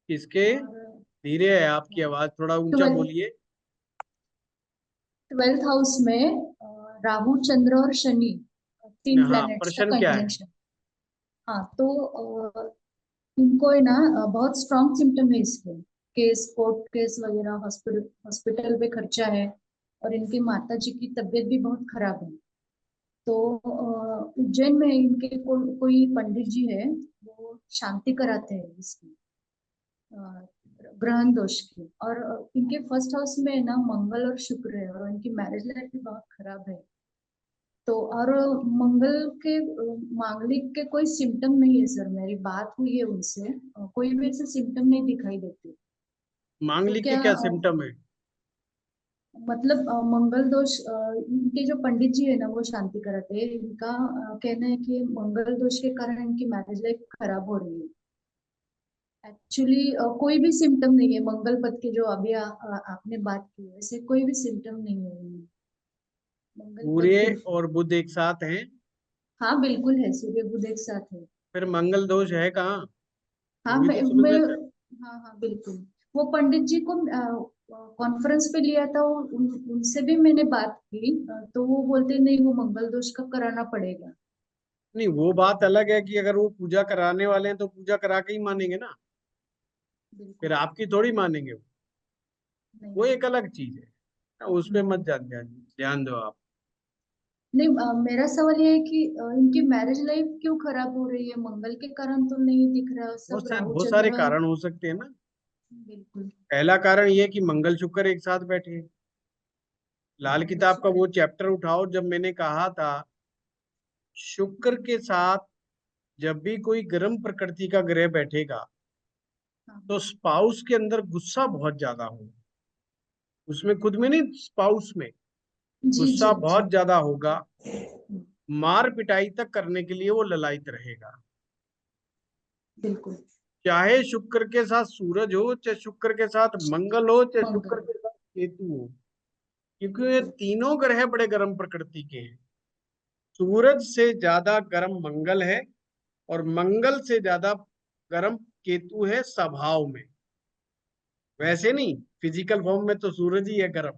किसके? और धीरे है आपकी आवाज, थोड़ा ऊंचा ट्वेल्थ बोलिए। 12th हाउस में राहु चंद्र और शनि, तीन हाँ, प्लैनेट्स का प्रश्न क्या है? कंजंक्शन। हाँ तो इनको है ना बहुत स्ट्रॉन्ग सिम्टम है इसके, केस कोर्ट केस वगैरह, हॉस्पिटल हॉस्पिटल पे खर्चा है। और इनकी माता जी की तबीयत भी बहुत खराब है। तो उज्जैन में इनके कोई पंडित जी है, वो शांति कराते हैं इसकी ग्रहण दोष की। और इनके फर्स्ट हाउस में ना मंगल और शुक्र है, और इनकी मैरिज लाइफ भी बहुत खराब है। तो और मंगल के मांगलिक के कोई सिम्टम नहीं है सर, मेरी बात हुई है उनसे, कोई भी ऐसे सिम्टम नहीं दिखाई देते। तो मांगलिक के क्या क्या सिम्टम है? मतलब मंगल दोष, इनके जो पंडित जी है ना वो शांति कराते हैं। इनका कहना है कि मंगल दोष के कारण इनकी मैरिज लाइफ खराब हो रही है। एक्चुअली कोई भी सिम्टम नहीं है मंगल पद के, जो अभी आपने बात की है, ऐसे कोई भी सिम्टम नहीं है इनमें। मंगल पद सूर्य बिल्कुल। और बुध एक साथ हैं? हाँ बिल्कुल है, सूर्य बुध एक साथ है। फिर मंगल दोष है कहाँ? हाँ वो भी तो समझना चाहिए। हाँ हाँ बिल्कुल। वो पंडित जी को कॉन्फ्रेंस पे लिया था, उनसे भी मैंने बात की, तो वो बोलते नहीं, वो मंगल दोष का कराना पड़ेगा। नहीं, वो बात अलग है कि अगर वो पूजा कराने वाले हैं तो पूजा करा के ही मानेंगे ना, बिल्कुल। फिर आपकी थोड़ी मानेंगे वो नहीं एक अलग चीज है। उस पे मत ध्यान ध्यान दो आप। नहीं, मेरा सवाल ये है कि इनकी मैरिज लाइफ क्यों खराब हो रही है? मंगल के कारण तो नहीं दिख रहा, सब राहु बहुत सारे चंद्र। कारण हो सकते हैं ना। बिल्कुल। पहला कारण ये कि मंगल शुक्र एक साथ बैठे हैं। लाल किताब का वो चैप्टर उठाओ, जब मैंने कहा था शुक्र के साथ जब भी कोई गर्म प्रकृति का ग्रह बैठेगा हाँ तो स्पाउस के अंदर गुस्सा बहुत ज्यादा होगा। उसमें खुद में नहीं, स्पाउस में जी गुस्सा जी जी। बहुत ज्यादा होगा। मार पिटाई तक करने के लिए वो ललायत रहेगा। बिल्कुल। चाहे शुक्र के साथ सूरज हो, चाहे शुक्र के साथ मंगल हो, चाहे शुक्र मंगल। के साथ केतु हो, क्योंकि ये तीनों ग्रह बड़े गर्म प्रकृति के हैं। सूरज से ज्यादा गर्म मंगल है और मंगल से ज्यादा गर्म केतु है स्वभाव में। वैसे नहीं, फिजिकल फॉर्म में तो सूरज ही है गर्म,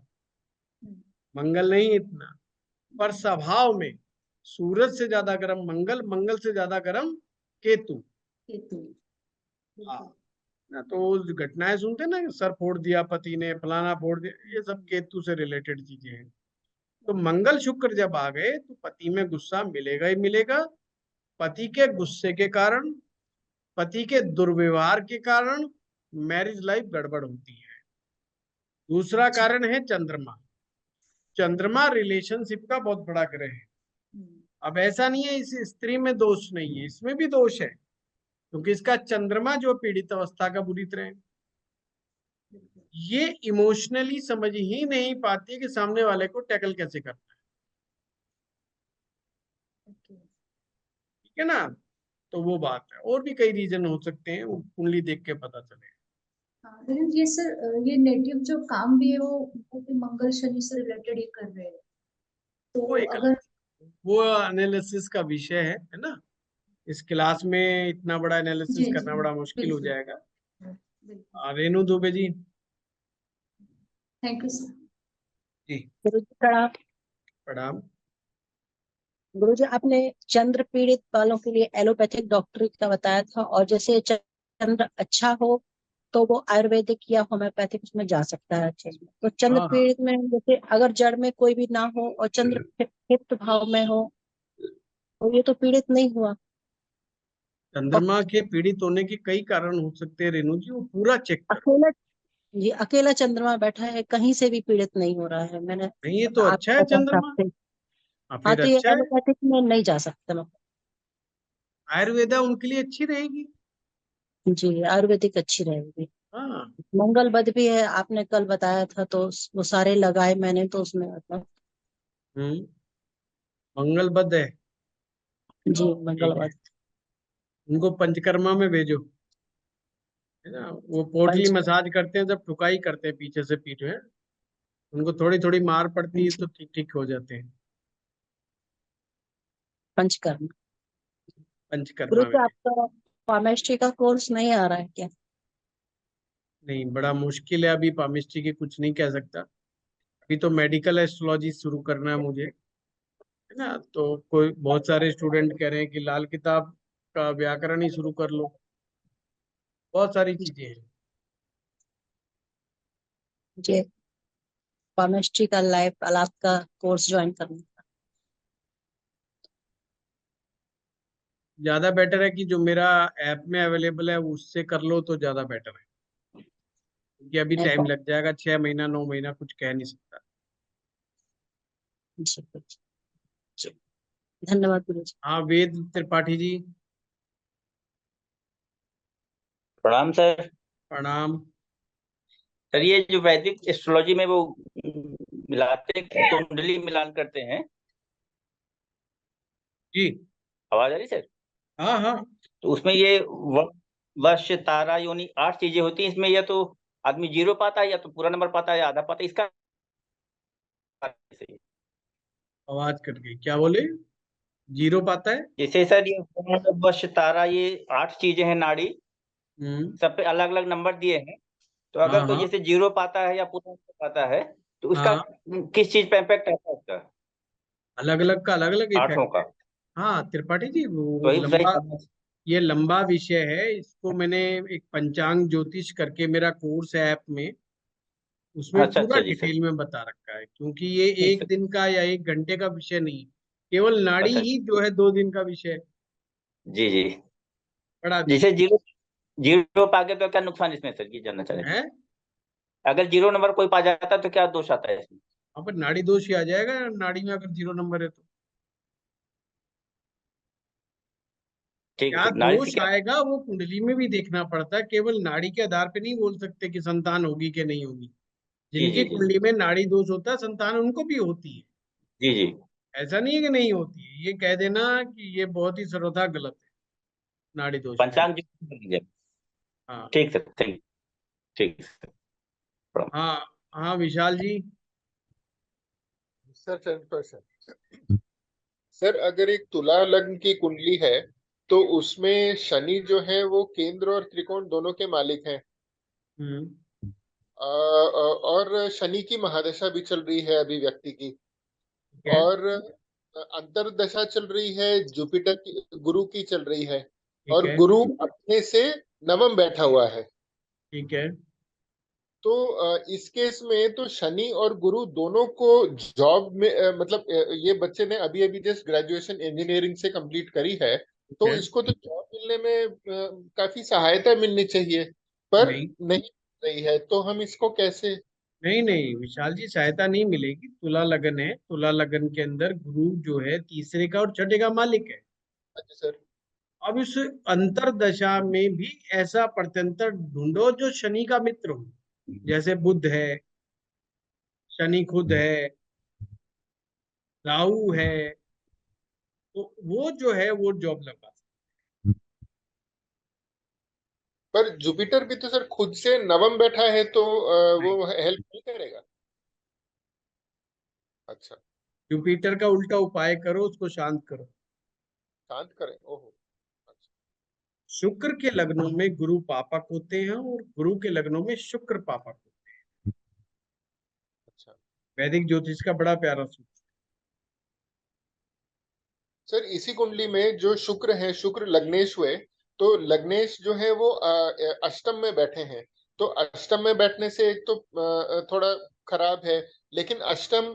मंगल नहीं इतना। पर स्वभाव में सूरज से ज्यादा गर्म मंगल, मंगल से ज्यादा गर्म केतु। केतु। हाँ बिल्कुल। ना, तो उस घटनाएं सुनते हैं ना कि सर फोड़ दिया पति ने, फलाना फोड़ दिया, ये सब केतु से रिलेटेड चीजें हैं। तो मंगल शुक्र जब आ गए तो पति में गुस्सा मिलेगा ही मिलेगा। पति के गुस्से के कारण, पति के दुर्व्यवहार के कारण मैरिज लाइफ गड़बड़ होती है। दूसरा अच्छा। कारण है चंद्रमा। चंद्रमा रिलेशनशिप का बहुत बड़ा ग्रह है। हम्म, अब ऐसा नहीं है इस स्त्री में दोष नहीं है, इसमें भी दोष है, क्योंकि इसका चंद्रमा जो पीड़ित अवस्था का बुरी तरह है। बिल्कुल। ये इमोशनली समझ ही नहीं पाती कि सामने वाले को टैकल कैसे करना है। ओके। ठीक है ना? तो वो बात है, और भी कई रीजन हो सकते हैं, वो कुंडली देख के पता चले। हाँ लेकिन ये सर, ये नेटिव जो काम भी है वो भी मंगल शनि से रिलेटेड ही कर रहे हैं। वो तो एक अलग, अगर वो एनालिसिस का विषय है ना। इस क्लास में इतना बड़ा एनालिसिस जी जी करना बड़ा मुश्किल हो बिल्कुल जाएगा। बिल्कुल। Renu Dubey ji. Thank you sir. जी गुरु जी प्रणाम। प्रणाम। गुरु जी, आपने चंद्र पीड़ित वालों के लिए एलोपैथिक डॉक्टरी का बताया था, और जैसे चंद्र अच्छा हो तो वो आयुर्वेदिक या होम्योपैथिक उसमें जा सकता है अच्छे से। तो चंद्र हाँ हाँ, पीड़ित में जैसे अगर जड़ में कोई भी ना हो और चंद्र फिफ्थ भाव में हो तो ये तो पीड़ित नहीं हुआ। और चंद्रमा के पीड़ित होने के कई कारण हो सकते हैं रेणु जी, वो पूरा चेक करो। अकेला, जी अकेला चंद्रमा बैठा है, कहीं से भी पीड़ित नहीं हो रहा है। मैंने नहीं, ये तो अच्छा आपके है हिसाब चंद्रमा। से, हाँ, हाँ फिर तो ये अच्छा है। एलोपैथिक में नहीं जा सकता मतलब। आयुर्वेदा उनके लिए अच्छी रहेगी। जी आयुर्वेदिक अच्छी रहेगी। हाँ। मंगल बद भी है, आपने कल बताया था, तो वो सारे लगाए मैंने, तो उसमें मतलब। हम्म। मंगल है। जी मंगल ठीक है, बद। उनको पंचकर्मा में भेजो, है ना। वो पोटली पंच मसाज करते हैं, जब ठुकाई करते हैं पीछे से पीठ में, उनको थोड़ी थोड़ी मार पड़ती है जी तो ठीक ठीक हो जाते हैं। पंचकर्म। गुरु पंचकर्मा में जी, आपका फार्मेस्ट्री का कोर्स नहीं आ रहा है क्या? नहीं, बड़ा मुश्किल है अभी पामिस्ट्री की, कुछ नहीं कह सकता। अभी तो मेडिकल एस्ट्रोलॉजी शुरू करना है मुझे, है ना। तो कोई बहुत सारे स्टूडेंट कह रहे हैं कि लाल किताब का व्याकरण ही शुरू कर लो, बहुत सारी चीजें हैं। जी फार्मेस्ट्री का लाइफ अलाप का कोर्स ज्वाइन करना। ज्यादा बेटर है कि जो मेरा ऐप में अवेलेबल है उससे कर लो तो ज्यादा बेटर है, क्योंकि अभी है टाइम तो। लग जाएगा, 6 महीना 9 महीना, कुछ कह नहीं सकता। जी जी, धन्यवाद गुरु जी। हाँ, वेद त्रिपाठी जी। प्रणाम सर। प्रणाम। सर ये जो वैदिक एस्ट्रोलॉजी में वो मिलाते हैं, कुंडली मिलान करते हैं। जी। आवाज आ रही सर? हाँ हाँ। तो उसमें ये वर्ष तारा योनि 8 चीजें होती हैं इसमें, या तो आदमी जीरो पाता है, या तो पूरा नंबर पाता है, या आधा पाता है, इसका आवाज कट गई, क्या बोले? जीरो पाता है। जैसे सर ये वर्ष तारा, ये 8 चीजें हैं नाड़ी, हम्म। सब पे अलग अलग नंबर दिए हैं। तो हाँ अगर कोई हाँ जैसे जीरो पाता है या पूरा नंबर पाता है, तो उसका हाँ, किस चीज पे इम्पैक्ट आता है उसका? अलग अलग का अलग अलग 8 इफेक्ट है। का। हाँ त्रिपाठी जी, तो वो वही वही लंबा, ये लंबा विषय है। इसको मैंने एक पंचांग ज्योतिष करके मेरा कोर्स है ऐप में, उसमें अच्छा पूरा अच्छा जी सर। डिटेल में बता रखा है, क्योंकि ये ठीक एक सर। दिन का या 1 घंटे का विषय नहीं, केवल नाड़ी अच्छा ही जो है 2 दिन का विषय है। जी जी। बड़ा जैसे विषय जीरो जीरो पा गए तो क्या नुकसान इसमें सर, ये जानना चाह रहे थे। है। अगर जीरो नंबर कोई पा जाता तो क्या दोष आता है इसमें? वहां पर नाड़ी दोष ही आ जाएगा, नाड़ी में अगर 0 नंबर है तो। ठीक है क्या सर, नाड़ी से दोष क्या? आएगा वो कुंडली में भी देखना पड़ता है, केवल नाड़ी के आधार पे नहीं बोल सकते कि संतान होगी कि नहीं होगी। जी जिनकी जी जी कुंडली में नाड़ी दोष होता है, संतान उनको भी होती है। जी जी। ऐसा नहीं है कि नहीं होती है, ये कह देना कि ये बहुत ही सर्वथा गलत है, नाड़ी दोष कहना। पंचांग जी कर दीजिए। हाँ ठीक सर, थैंक। ठीक सर, प्रणाम। हाँ हाँ, विशाल जी। सर 10%। सर अगर एक तुला लग्न की कुंडली है तो उसमें शनि जो है वो केंद्र और त्रिकोण दोनों के मालिक हैं। हम्म। और शनि की महादशा भी चल रही है अभी व्यक्ति की। ठीक है। और अंतरदशा चल रही है जुपिटर की, गुरु की चल रही है। ठीक और है। गुरु अपने से नवम बैठा हुआ है। ठीक है। तो इस केस में तो शनि और गुरु दोनों को जॉब में मतलब ये बच्चे ने अभी अभी जस्ट ग्रेजुएशन इंजीनियरिंग से कंप्लीट करी है। ठीक तो है। इसको तो जॉब मिलने में काफी सहायता मिलनी चाहिए, पर नहीं नहीं मिल रही है। तो हम इसको कैसे? नहीं नहीं, विशाल जी, सहायता नहीं मिलेगी। तुला लगन है, तुला लगन के अंदर गुरु जो है तीसरे का और छठे का मालिक है। अच्छा सर। अब इस अंतरदशा में भी ऐसा प्रत्यंतर ढूंढो जो शनि का मित्र हो, जैसे बुध है, शनि खुद है, राहु है, तो वो जो है वो जॉब लगा। पर जुपिटर भी तो सर खुद से नवम बैठा है, तो नहीं, वो हेल्प नहीं करेगा? अच्छा। जुपिटर का उल्टा उपाय करो, उसको शांत करो। शांत करें, ओहो। अच्छा। शुक्र के लग्नों में गुरु पापक होते हैं और गुरु के लग्नों में शुक्र पापक होते हैं। अच्छा वैदिक ज्योतिष का बड़ा प्यारा सूत्र। सर, इसी कुंडली में जो शुक्र है, शुक्र लग्नेश हुए, तो लग्नेश जो है वो अष्टम में बैठे हैं। तो अष्टम में बैठने से एक तो थोड़ा खराब है, लेकिन अष्टम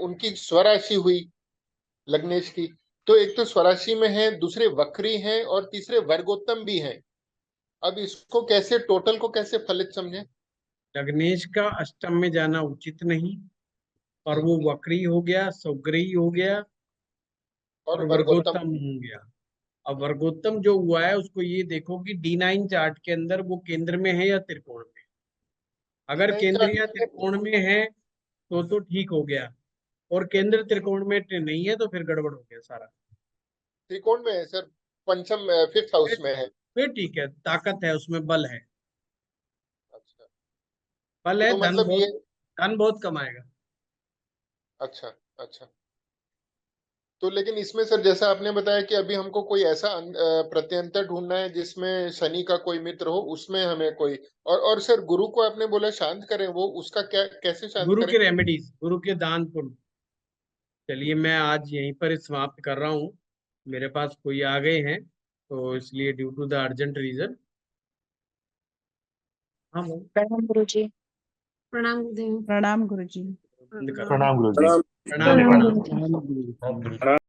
उनकी स्वराशि हुई लग्नेश की। तो एक तो स्वराशि में है, दूसरे वक्री हैं, और तीसरे वर्गोत्तम भी हैं। अब इसको कैसे, टोटल को कैसे फलित समझे? लग्नेश का अष्टम में जाना उचित नहीं, और वो वक्री हो गया, सौग्रही हो गया और और वर्गोत्तम वर्गोत्तम। हो गया। अब वर्गोत्तम जो हुआ है उसको ये देखो कि D9 चार्ट के अंदर वो केंद्र में है या त्रिकोण में। अगर D9 केंद्र चार्ट या त्रिकोण में है तो ठीक हो गया, और केंद्र त्रिकोण में नहीं है तो फिर गड़बड़ हो गया सारा। त्रिकोण में है सर, पंचम फिफ्थ हाउस में है। फिर ठीक है, ताकत है उसमें, बल है, अच्छा, बल है, तो मतलब ये, धन बहुत कमाएगा। अच्छा अच्छा। तो लेकिन इसमें सर, जैसा आपने बताया कि अभी हमको कोई ऐसा प्रत्यंतर ढूंढना है जिसमें शनि का कोई मित्र हो, उसमें हमें कोई, और सर गुरु को आपने बोला शांत करें, वो उसका क्या, कैसे शांत गुरु करें? के रेमेडीज, गुरु के दान पुण्य। चलिए मैं आज यहीं पर समाप्त कर रहा हूँ, मेरे पास कोई आ गए हैं तो इसलिए due to the urgent reason. हाँ वो प्रणाम गुरुजी। प्रणाम गुरुदेव। प्रणाम गुरुजी। बंद कर। प्रणाम गुरु जी। प्रणाम प्रणाम प्रणाम। गुरुजी। हाँ, गुरु जी।